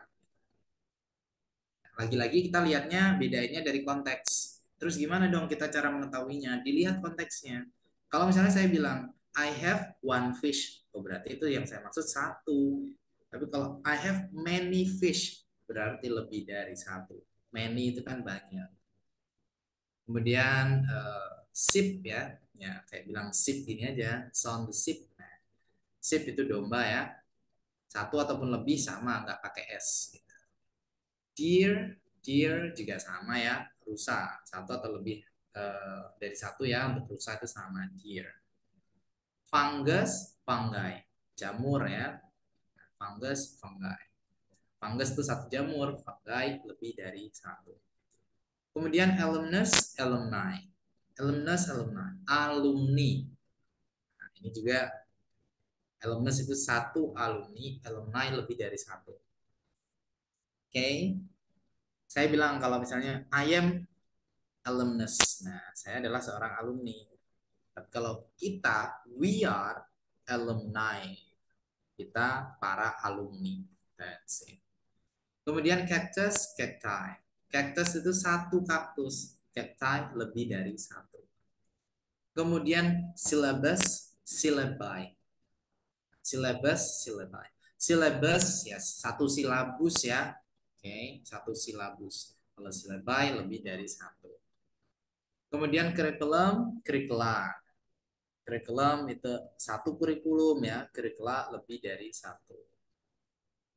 Lagi-lagi kita lihatnya bedanya dari konteks. Terus gimana dong kita cara mengetahuinya? Dilihat konteksnya. Kalau misalnya saya bilang I have one fish, oh berarti itu yang saya maksud satu. Tapi kalau I have many fish, berarti lebih dari satu. Many itu kan banyak. Kemudian sheep ya, ya saya bilang sheep gini aja, sound the sheep. Nah, sheep itu domba ya, satu ataupun lebih sama, nggak pakai s. Deer, deer juga sama ya, rusa satu atau lebih dari satu ya, untuk rusa itu sama deer. Fungus, fungi, jamur ya, fungus, fungi. Fungus itu satu jamur, fungi lebih dari satu. Kemudian alumnus, alumni, alumnus, alumni, alumni. Nah, ini juga alumnus itu satu, alumni lebih dari satu. Oke, saya bilang kalau misalnya I am alumnus. Nah, saya adalah seorang alumni. Tapi kalau kita, we are alumni. Kita para alumni. That's it. Kemudian cactus, cacti. Cactus itu satu kaktus. Cacti lebih dari satu. Kemudian syllabus, syllabi. Syllabus, syllabi. Syllabus ya satu silabus ya. Oke, satu silabus. Kalau syllabi lebih dari satu. Kemudian kurikulum, kurikula. Kurikulum itu satu kurikulum ya, kurikula lebih dari satu.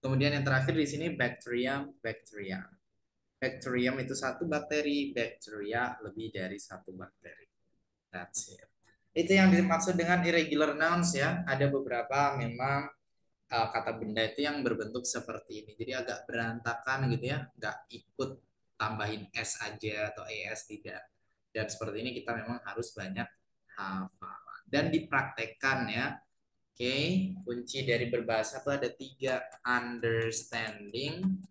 Kemudian yang terakhir di sini bacterium, bacteria. Bacterium itu satu bakteri, bacteria lebih dari satu bakteri. That's it. Itu yang dimaksud dengan irregular nouns ya. Ada beberapa memang kata benda itu yang berbentuk seperti ini. Jadi agak berantakan gitu ya, nggak ikut tambahin s aja atau es tidak. Dan seperti ini kita memang harus banyak hafalan dan dipraktekkan ya. Oke, kunci dari berbahasa itu ada tiga: understanding,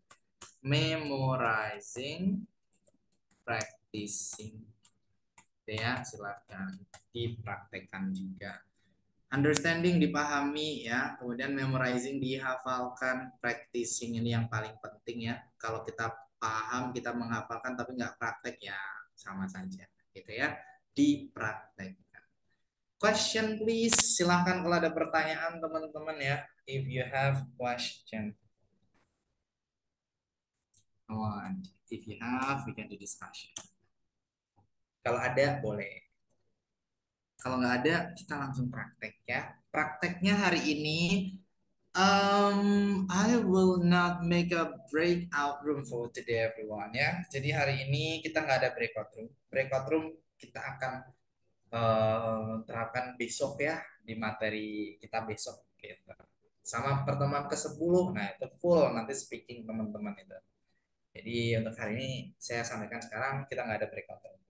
memorizing, practicing. Ya, silakan dipraktekkan juga. Understanding dipahami ya, kemudian memorizing dihafalkan, practicing ini yang paling penting ya. Kalau kita paham, kita menghafalkan tapi nggak praktek ya sama saja gitu ya. Dipraktekkan. Question please, silahkan kalau ada pertanyaan teman-teman ya. If you have question. Come on. If you have, we can do discussion. Kalau ada boleh. Kalau nggak ada, kita langsung praktek ya. Prakteknya hari ini, I will not make a breakout room for today, everyone ya. Jadi hari ini kita nggak ada breakout room. Breakout room kita akan terapkan besok ya di materi kita besok gitu. Sama pertemuan ke-10, nah itu full nanti speaking teman-teman itu. Jadi untuk hari ini saya sampaikan sekarang kita nggak ada breakout room.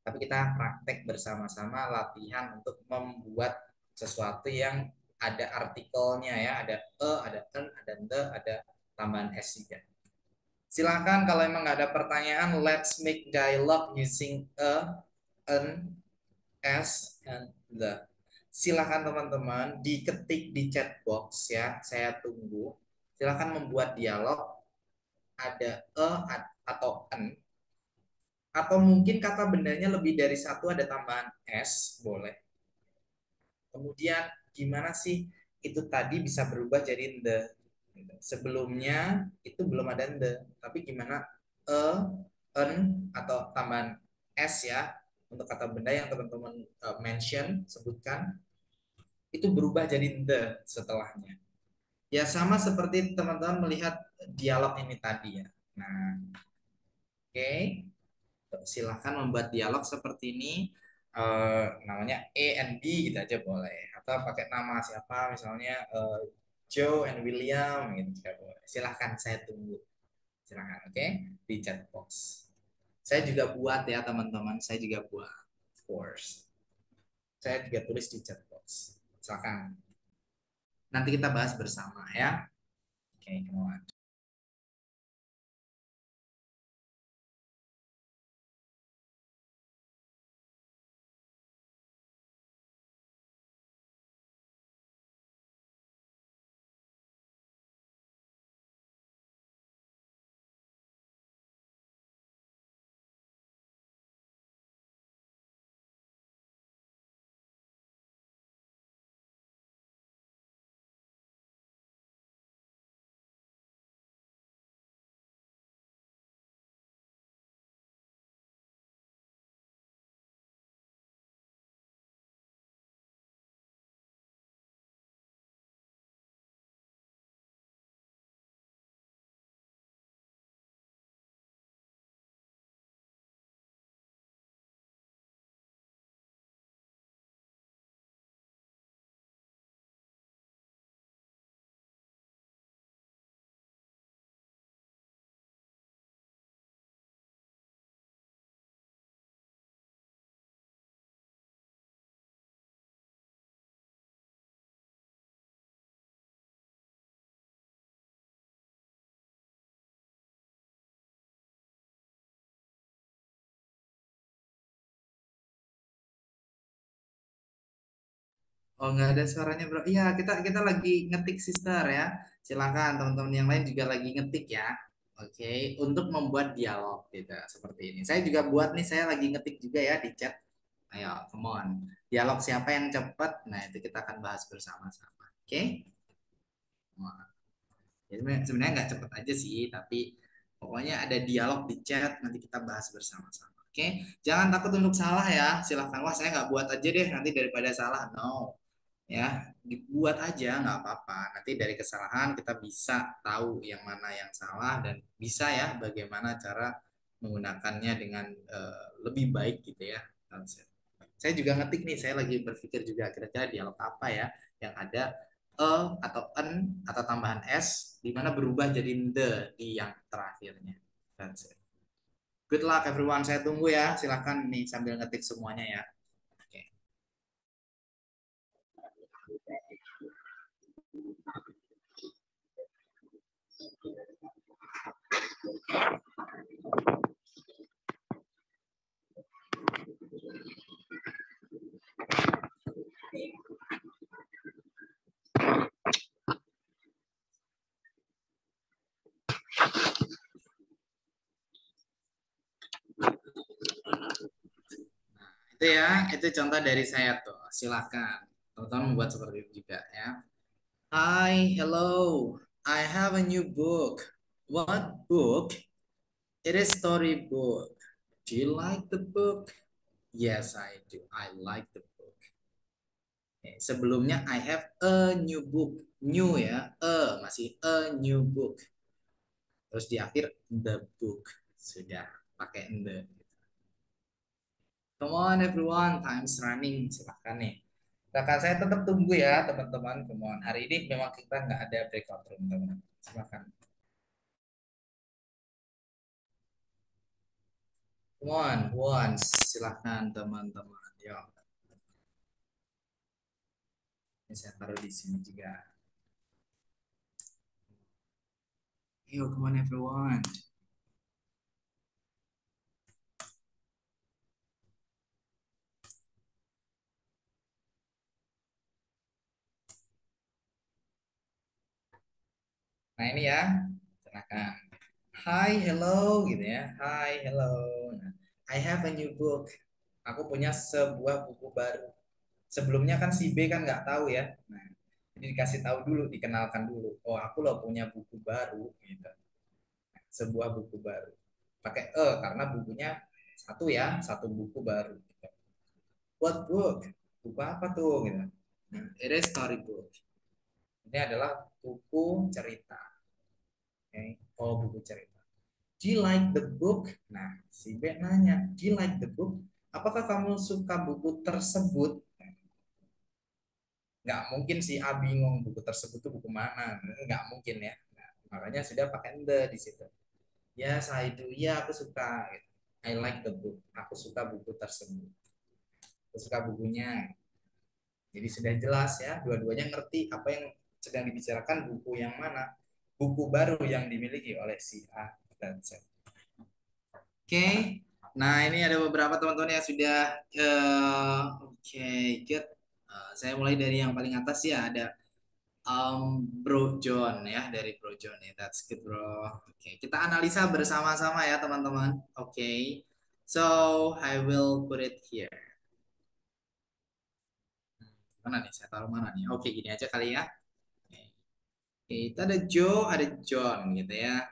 Tapi kita praktek bersama-sama latihan untuk membuat sesuatu yang ada artikelnya ya, ada ada ada the, ada tambahan s juga. Silakan kalau emang nggak ada pertanyaan, let's make dialogue using an, s, and the. Silakan teman-teman diketik di chat box ya, saya tunggu. Silakan membuat dialog ada atau an, atau mungkin kata bendanya lebih dari satu ada tambahan s, boleh. Kemudian gimana sih itu tadi bisa berubah jadi the? Sebelumnya itu belum ada the, tapi gimana en atau tambahan s ya untuk kata benda yang teman-teman mention, sebutkan, itu berubah jadi the setelahnya. Ya sama seperti teman-teman melihat dialog ini tadi ya. Nah, oke. Silahkan membuat dialog seperti ini, namanya A and B gitu aja boleh, atau pakai nama siapa misalnya Joe and William gitu juga boleh. Silahkan, saya tunggu, silahkan. Oke, di chat box saya juga buat ya teman-teman, saya juga buat, of course saya juga tulis di chat box. Silahkan, nanti kita bahas bersama ya. Oke, come on. Oh, nggak ada suaranya, bro. Iya, kita lagi ngetik, sister ya. Silakan teman-teman yang lain juga lagi ngetik ya. Oke, untuk membuat dialog gitu seperti ini. Saya juga buat nih, saya lagi ngetik juga ya di chat. Ayo, come on. Dialog siapa yang cepat? Nah, itu kita akan bahas bersama-sama. Oke? Wah, jadi sebenarnya nggak cepet aja sih, tapi pokoknya ada dialog di chat, nanti kita bahas bersama-sama. Oke? Jangan takut untuk salah ya. Silakan. Wah, saya nggak buat aja deh nanti daripada salah. No, ya dibuat aja nggak apa-apa, nanti dari kesalahan kita bisa tahu yang mana yang salah dan bisa ya bagaimana cara menggunakannya dengan lebih baik gitu ya. Saya juga ngetik nih, saya lagi berpikir juga kira-kira dialog apa ya yang ada atau en atau tambahan s di mana berubah jadi the di yang terakhirnya. That's it. Good luck everyone, saya tunggu ya, silakan nih sambil ngetik semuanya ya. Oke. Itu ya, itu contoh dari saya tuh. Silakan teman-teman membuat seperti itu juga ya. Hi, hello. I have a new book. What book? It is storybook. Do you like the book? Yes, I do. I like the book. Oke, sebelumnya I have a new book. New ya, masih a new book. Terus di akhir the book. Sudah pakai the. Come on everyone, time's running. Silakan nih. Silakan, saya tetap tunggu ya teman-teman. Come on. Hari ini memang kita nggak ada breakout room teman-teman. Silakan. Come on, once. Silakan teman-teman. Yo, ini saya taruh di sini juga. Yo, come on everyone. Nah ini ya, silakan. Hi, hello gitu ya. Hi, hello. Nah, I have a new book. Aku punya sebuah buku baru. Sebelumnya kan si B kan nggak tahu ya. Nah, jadi dikasih tahu dulu, dikenalkan dulu. Oh, aku loh punya buku baru gitu. Sebuah buku baru. Pakai karena bukunya satu ya, satu buku baru gitu. What book? Buku apa tuh gitu. Nah, it is storybook. Ini adalah buku cerita. Okay. Oh, buku cerita. Do you like the book? Nah, si B nanya, do you like the book? Apakah kamu suka buku tersebut? Nggak mungkin si A bingung buku tersebut itu buku mana. Nggak mungkin ya. Nah, makanya sudah pakai the di situ. Yes, I do. Ya, aku suka. I like the book. Aku suka buku tersebut. Aku suka bukunya. Jadi sudah jelas ya, dua-duanya ngerti apa yang sedang dibicarakan, buku yang mana. Buku baru yang dimiliki oleh si A dan Z. Oke, nah ini ada beberapa teman-teman yang sudah oke, good. Saya mulai dari yang paling atas ya, ada Bro John ya, dari Bro John ya. That's good, bro. Oke, kita analisa bersama-sama ya teman-teman. Oke, so I will put it here. Mana nih? Saya taruh mana nih? Oke, gini aja kali ya. Oke, itu ada Joe, ada John gitu ya.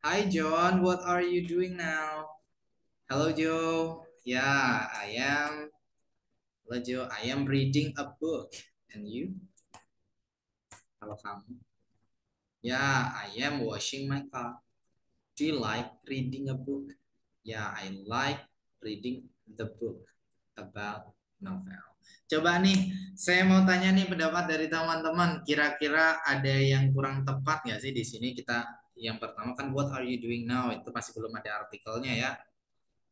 Hi John, what are you doing now? Hello Joe. Yeah, I am. Hello Joe, I am reading a book. And you? Kalau kamu? Yeah, I am washing my car. Do you like reading a book? Yeah, I like reading the book about novel. Coba nih, saya mau tanya nih pendapat dari teman-teman. Kira-kira ada yang kurang tepat nggak sih di sini? Kita yang pertama kan what are you doing now? Itu masih belum ada artikelnya ya.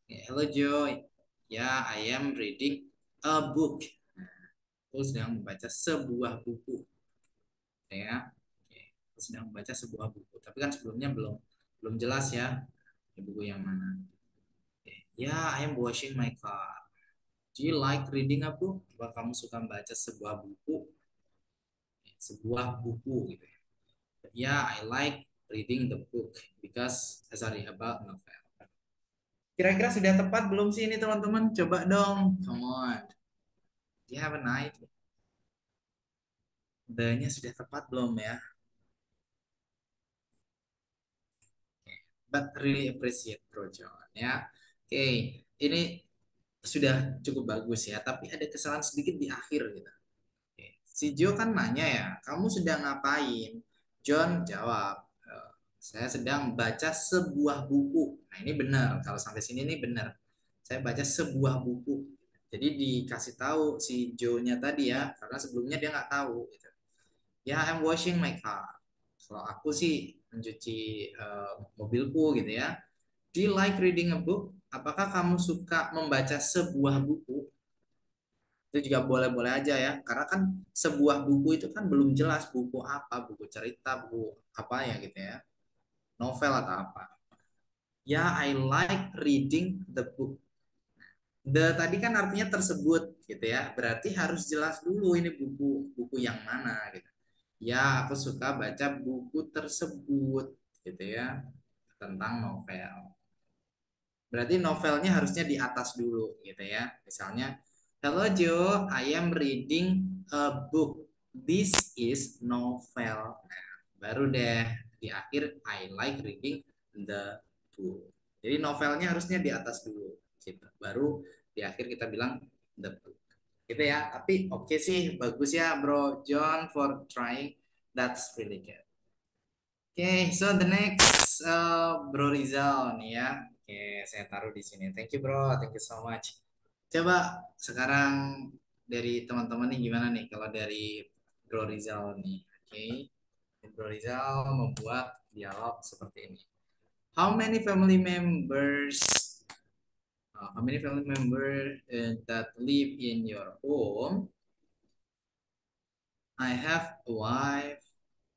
Hello Joy. Ya, I am reading a book. Aku sedang membaca sebuah buku. Ya, aku sedang membaca sebuah buku. Tapi kan sebelumnya belum belum jelas ya, buku yang mana. Ya, I am washing my car. Do you like reading a book? Apakah kamu suka membaca sebuah buku? Sebuah buku gitu ya. Yeah, I like reading the book because sorry about novel. Kira-kira sudah tepat belum sih ini teman-teman? Coba dong, come on. Do you have an idea? The-nya sudah tepat belum ya? But really appreciate Bro John ya. Oke, ini sudah cukup bagus ya, tapi ada kesalahan sedikit di akhir gitu. Oke. Si Joe kan nanya ya, kamu sedang ngapain? John jawab, saya sedang baca sebuah buku. Nah ini benar, kalau sampai sini ini benar. Saya baca sebuah buku. Jadi dikasih tahu si Joe-nya tadi ya, karena sebelumnya dia nggak tahu. Gitu. Ya, I'm washing my car. Kalau aku sih mencuci mobilku gitu ya. Do you like reading a book? Apakah kamu suka membaca sebuah buku? Itu juga boleh-boleh aja ya. Karena kan sebuah buku itu kan belum jelas buku apa, buku cerita, buku apa ya gitu ya. Novel atau apa. Ya, I like reading the book. The tadi kan artinya tersebut gitu ya. Berarti harus jelas dulu ini buku yang mana gitu. Ya, aku suka baca buku tersebut gitu ya. Tentang novel. Berarti novelnya harusnya di atas dulu gitu ya. Misalnya, hello Joe, I am reading a book. This is novel. Nah, baru deh di akhir I like reading the book. Jadi novelnya harusnya di atas dulu gitu. Baru di akhir kita bilang the book. Gitu ya. Tapi oke sih, bagus ya Bro John for trying. That's really good. Oke, so the next Bro Rizal nih ya. Oke, saya taruh di sini. Thank you Bro, thank you so much. Coba sekarang dari teman-teman nih gimana nih kalau dari Bro Rizal nih. Oke, Bro Rizal membuat dialog seperti ini. How many family members that live in your home? I have a wife,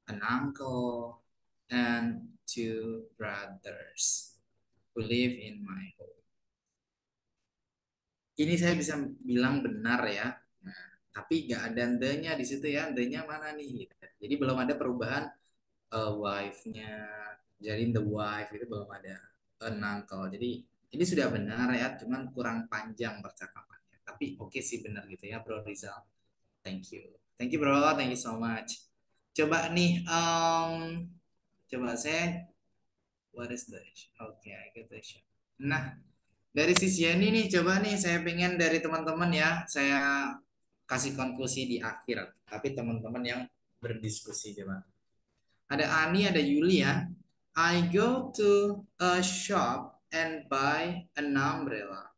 an uncle, and two brothers who live in my home. Ini saya bisa bilang benar ya. Nah, tapi nggak ada the-nya di situ ya. The-nya mana nih? Gitu. Jadi belum ada perubahan wife-nya. Jadi the wife itu belum ada an uncle. Jadi ini sudah benar ya, cuman kurang panjang percakapannya. Tapi oke sih benar gitu ya, Bro Rizal. Thank you. Thank you, Bro. Thank you so much. Coba nih, coba saya what is the okay, I get the issue. Nah, dari sisi ini nih, coba nih saya pengen dari teman-teman ya, saya kasih konklusi di akhir. Tapi teman-teman yang berdiskusi coba. Ada Ani, ada Yuli ya. I go to a shop and buy an umbrella.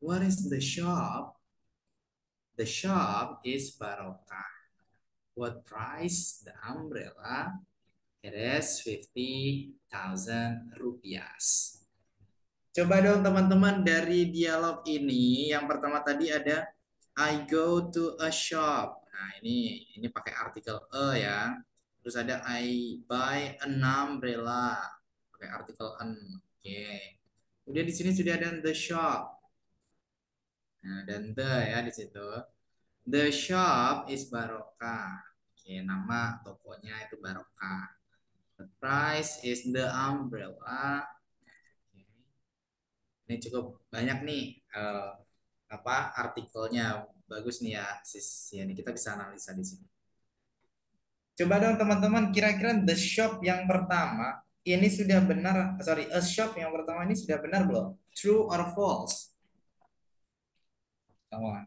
What is the shop? The shop is Barokah. What price the umbrella? It is 50,000 rupiah. Coba dong teman-teman dari dialog ini, yang pertama tadi ada I go to a shop. Nah, ini pakai artikel a ya. Terus ada I buy an umbrella. Pakai artikel an. Oke. Kemudian di sini sudah ada the shop. Nah, dan the ya di situ. The shop is Barokah. Oke, nama tokonya itu Barokah. The price is the umbrella. Ini cukup banyak nih artikelnya, bagus nih ya sis. Ya, ini kita bisa analisa di sini. Coba dong teman-teman, kira-kira the shop yang pertama ini sudah benar, sorry, a shop yang pertama ini sudah benar belum? True or false? Come on.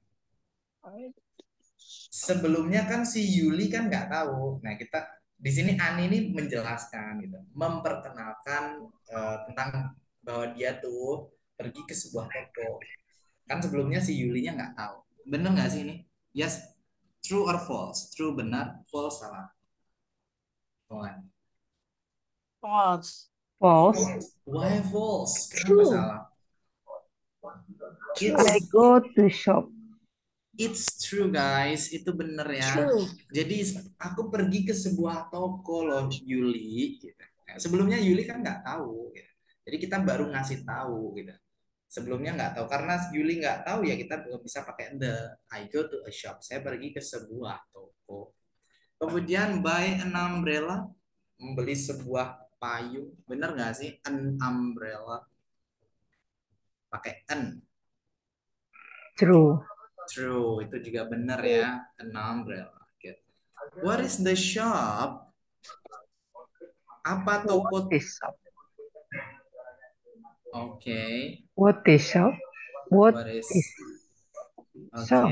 Sebelumnya kan si Yuli kan nggak tahu. Nah, kita di sini Ani ini menjelaskan gitu, memperkenalkan tentang bahwa dia tuh pergi ke sebuah toko. Kan sebelumnya si Yulinya nggak tahu. Bener nggak sih ini? Yes, true or false? True benar, false salah. One. False. False. Why false? Kenapa True. salah? I go to shop. It's true guys, itu bener ya. True. Jadi aku pergi ke sebuah toko loh Yuli. Gitu. Nah, sebelumnya Yuli kan nggak tahu. Gitu. Jadi kita baru ngasih tahu gitu. Sebelumnya nggak tahu karena Yuli nggak tahu ya kita belum bisa pakai the. I go to a shop. Saya pergi ke sebuah toko. Kemudian buy an umbrella, membeli sebuah payung. Bener nggak sih? An umbrella. Pakai an. True. True. Itu juga bener ya. An umbrella. Good. What is the shop? Apa toko? What is shop? Oke. What is shop? What What is? is Oke. shop?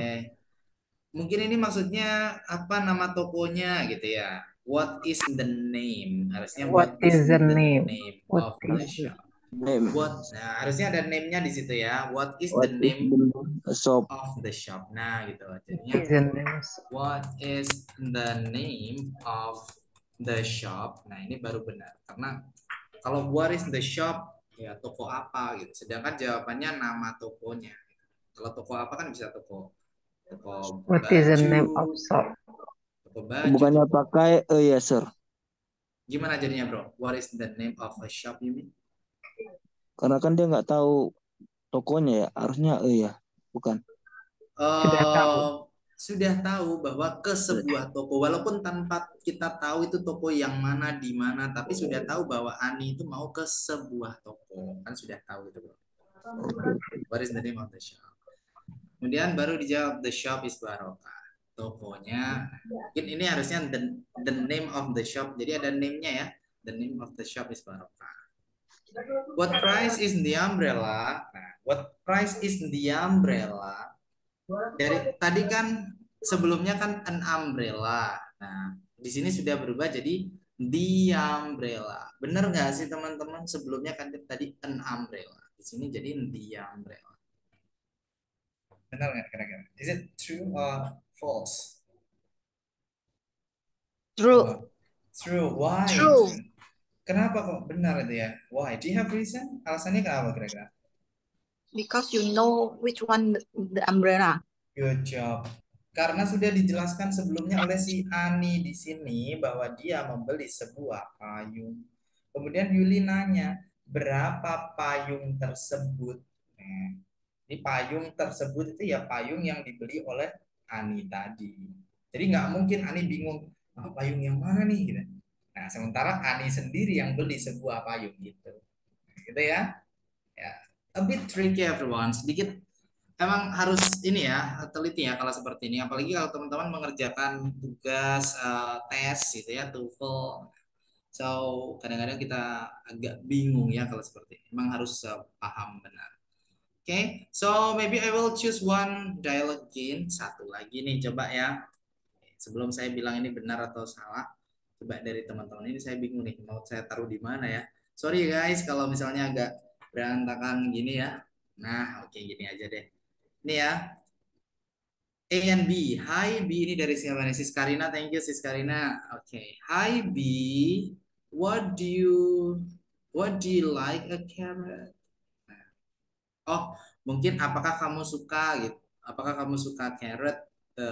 Mungkin ini maksudnya apa nama tokonya gitu ya. What is the name? Harusnya What what is is the the name? name What of the is shop? Name. What? Nah, harusnya ada name-nya di situ ya. What is the What is name the shop? of the shop? Nah, gitu. Jadinya is the name? what is the name of the shop? Nah, ini baru benar. Karena kalau what is the shop, ya toko apa gitu. Sedangkan jawabannya nama tokonya. Kalau toko apa kan bisa toko What is the name of baju, shop? toko baju, Bukannya toko. pakai ya, sir. Gimana jadinya, bro? What is the name of a shop, you mean? Karena kan dia nggak tahu tokonya ya. Harusnya ya. Bukan. Sudah tahu. Sudah tahu bahwa ke sebuah toko, walaupun tanpa kita tahu itu toko yang mana, di mana, tapi sudah tahu bahwa Ani itu mau ke sebuah toko. Kan sudah tahu itu, bro. What is the name of the shop? Kemudian baru dijawab, the shop is Barokah. Tokonya, mungkin ini harusnya the name of the shop. Jadi ada name-nya ya. The name of the shop is Barokah. What price is the umbrella? Nah, what price is the umbrella? Dari tadi kan sebelumnya kan an umbrella. Nah, di sini sudah berubah jadi the umbrella. Benar nggak sih teman-teman? Sebelumnya kan tadi an umbrella. Di sini jadi the umbrella. Benar nggak kira-kira? Is it true or false? True. Oh, true. Why? True. Kenapa kok benar itu ya? Why? Do you have reason? Alasannya kenapa kira-kira? Because you know which one the umbrella. Good job. Karena sudah dijelaskan sebelumnya oleh si Ani di sini bahwa dia membeli sebuah payung. Kemudian Yuli nanya, berapa payung tersebut? Nah, ini payung tersebut itu ya payung yang dibeli oleh Ani tadi. Jadi nggak mungkin Ani bingung, payung yang mana nih? Gitu. Nah, sementara Ani sendiri yang beli sebuah payung gitu. Gitu ya. Ya, a bit tricky everyone. Sedikit emang harus ini ya, teliti ya kalau seperti ini. Apalagi kalau teman-teman mengerjakan tugas tes gitu ya, TOEFL. So, kadang-kadang kita agak bingung ya kalau seperti ini. Emang harus paham benar. Oke, so maybe I will choose one dialogue again. Satu lagi nih, coba ya. Sebelum saya bilang ini benar atau salah, coba dari teman-teman ini saya bingung nih, mau saya taruh di mana ya. Sorry guys, kalau misalnya agak berantakan gini ya. Nah, oke gini aja deh. Ini ya, A and B. Hi B, ini dari siapa nih? Sis Karina, thank you Sis Karina. Oke, Hi B, what do you like a carrot? Oh, mungkin apakah kamu suka gitu? Apakah kamu suka carrot,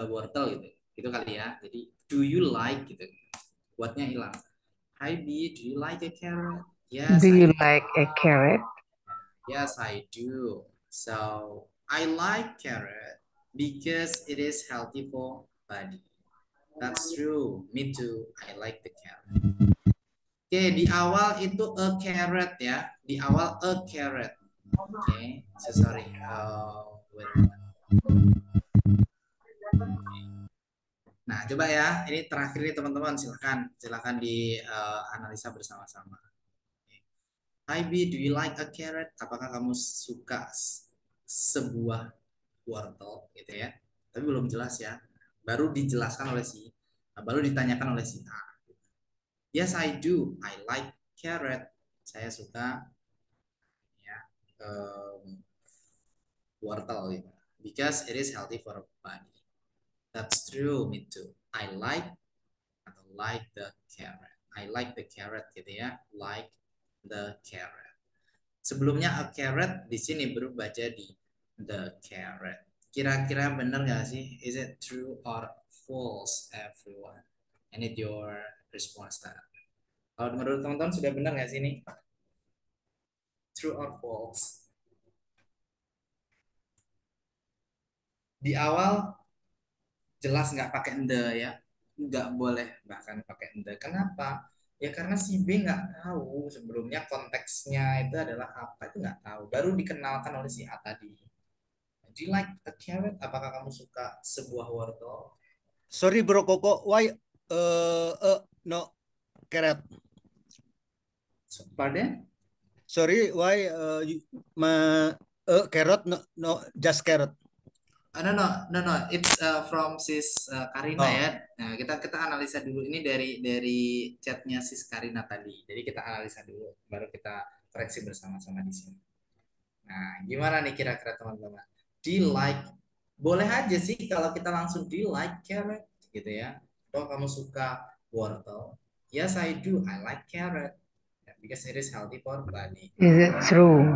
wortel gitu? Gitu kali ya. Jadi do you like gitu. Buatnya hilang. Hi B, do you like a carrot? Yes, Do I you like a carrot? Yes, I do. So I like carrot because it is healthy for body. That's true. Me too. I like the carrot. Oke, di awal itu a carrot ya. Di awal a carrot. Oke, so sorry. Wait a moment. Nah, coba ya. Ini terakhir nih teman-teman. Silakan di analisa bersama-sama. Hi B, do you like a carrot? Apakah kamu suka sebuah wortel gitu ya? Tapi belum jelas ya. Baru dijelaskan oleh baru ditanyakan oleh si A. Yes, I do. I like carrot. Saya suka ya wortel gitu. Because it is healthy for our body. That's true, me too. I like atau like the carrot. I like the carrot gitu ya. Like the carrot. Sebelumnya a carrot di sini berubah jadi the carrot. Kira-kira benar nggak sih? Is it true or false, everyone? I need your response. Kalau menurut teman-teman sudah benar nggak sih ini? True or false? Di awal jelas nggak pakai the ya, nggak boleh bahkan pakai the. Kenapa? Ya karena si B nggak tahu sebelumnya konteksnya itu adalah apa, itu nggak tahu, baru dikenalkan oleh si A tadi. Do you like a carrot? Apakah kamu suka sebuah wortel? Sorry bro Koko, why no carrot? Pardon? Sorry, why carrot no just carrot? No. It's from sis Karina Oh. ya. Nah, kita analisa dulu ini dari chatnya sis Karina tadi. Jadi kita analisa dulu, baru kita koreksi bersama-sama di sini. Nah, gimana nih kira-kira teman-teman? Do you like? Boleh aja sih kalau kita langsung do you like carrot gitu ya. Atau kamu suka wortel? Yes, I do. I like carrot because it is healthy for body. Is it true?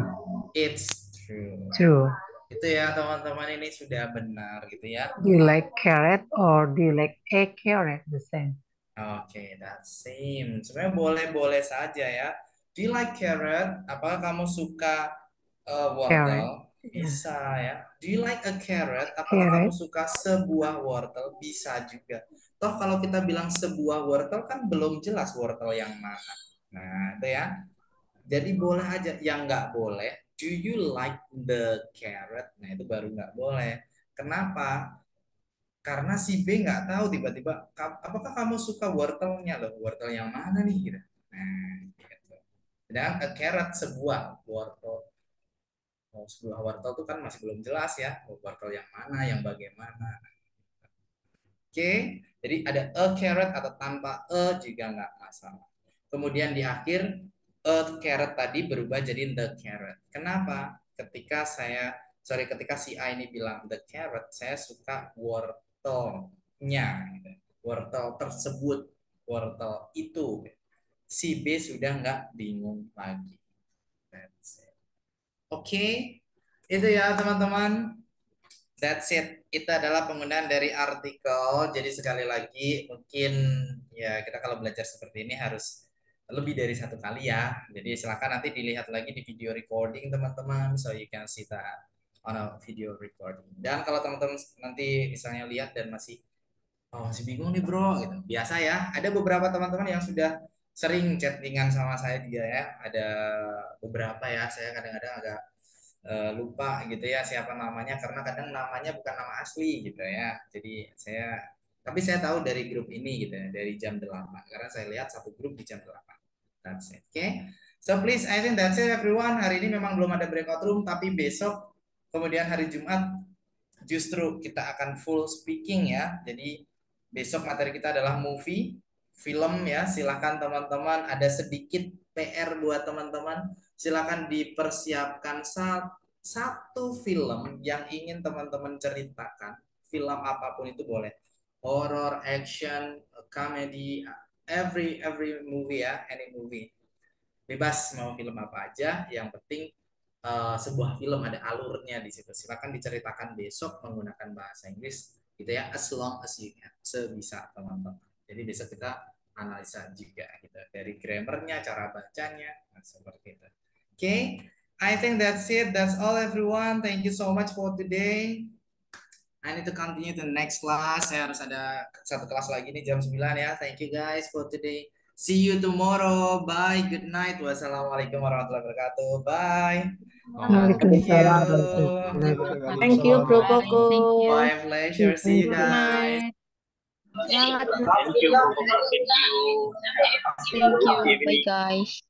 It's true. True. Itu ya teman-teman, ini sudah benar gitu ya. Do you like carrot or do you like a carrot? The same. Oke, that's same. Sebenarnya boleh-boleh saja ya. Do you like carrot? Apakah kamu suka wortel? Bisa ya. Do you like a carrot? Apakah kamu Carrot. suka sebuah wortel? Bisa juga. Toh kalau kita bilang sebuah wortel kan belum jelas wortel yang mana. Nah, itu ya. Jadi boleh aja. Yang nggak boleh, do you like the carrot? Nah, itu baru nggak boleh. Kenapa? Karena si B nggak tahu tiba-tiba, apakah kamu suka wortelnya loh? Wortel yang mana nih? Gitu. Nah, gitu. Dan a carrot sebuah wortel. Oh, sebuah wortel itu kan masih belum jelas ya. Wortel yang mana, yang bagaimana. Oke, jadi ada a carrot atau tanpa a juga nggak masalah. Kemudian di akhir a carrot tadi berubah jadi the carrot. Kenapa? Ketika si A ini bilang the carrot, saya suka wortelnya, gitu. Wortel tersebut, wortel itu. Si B sudah nggak bingung lagi. That's it. Oke, itu ya teman-teman. That's it. Itu adalah penggunaan dari artikel. Jadi sekali lagi, mungkin ya kita kalau belajar seperti ini harus lebih dari satu kali ya. Jadi silakan nanti dilihat lagi di video recording teman-teman. So you can see that on a video recording. Dan kalau teman-teman nanti misalnya lihat dan masih bingung nih bro, gitu. Biasa ya. Ada beberapa teman-teman yang sudah sering chattingan sama saya juga ya. Ada beberapa ya. Saya kadang-kadang agak lupa gitu ya siapa namanya, karena kadang namanya bukan nama asli gitu ya. Jadi tapi saya tahu dari grup ini gitu ya, dari jam 8 karena saya lihat satu grup di jam 8. That's it. Okay. So please, I think that's it everyone. Hari ini memang belum ada breakout room, tapi besok kemudian hari Jumat justru kita akan full speaking ya. Jadi besok materi kita adalah movie, film ya. Silakan teman-teman, ada sedikit PR buat teman-teman. Silakan dipersiapkan satu film yang ingin teman-teman ceritakan. Film apapun itu boleh. Horror, action, comedy, every movie ya, any movie. Bebas mau film apa aja, yang penting sebuah film ada alurnya di situ. Silakan diceritakan besok menggunakan bahasa Inggris gitu ya, as long as you can, sebisa teman-teman. Jadi besok kita analisa juga gitu dari grammarnya, cara bacanya, nah, seperti itu. Okay, I think that's it. That's all everyone. Thank you so much for today. I need to continue to the next class. Saya harus ada satu kelas lagi nih jam 9 ya. Thank you guys for today. See you tomorrow. Bye. Good night. Wassalamualaikum warahmatullahi wabarakatuh. Bye. Thank you, Bro Koko. My pleasure. See you guys. Semangat. Thank you. Thank you. Bye guys.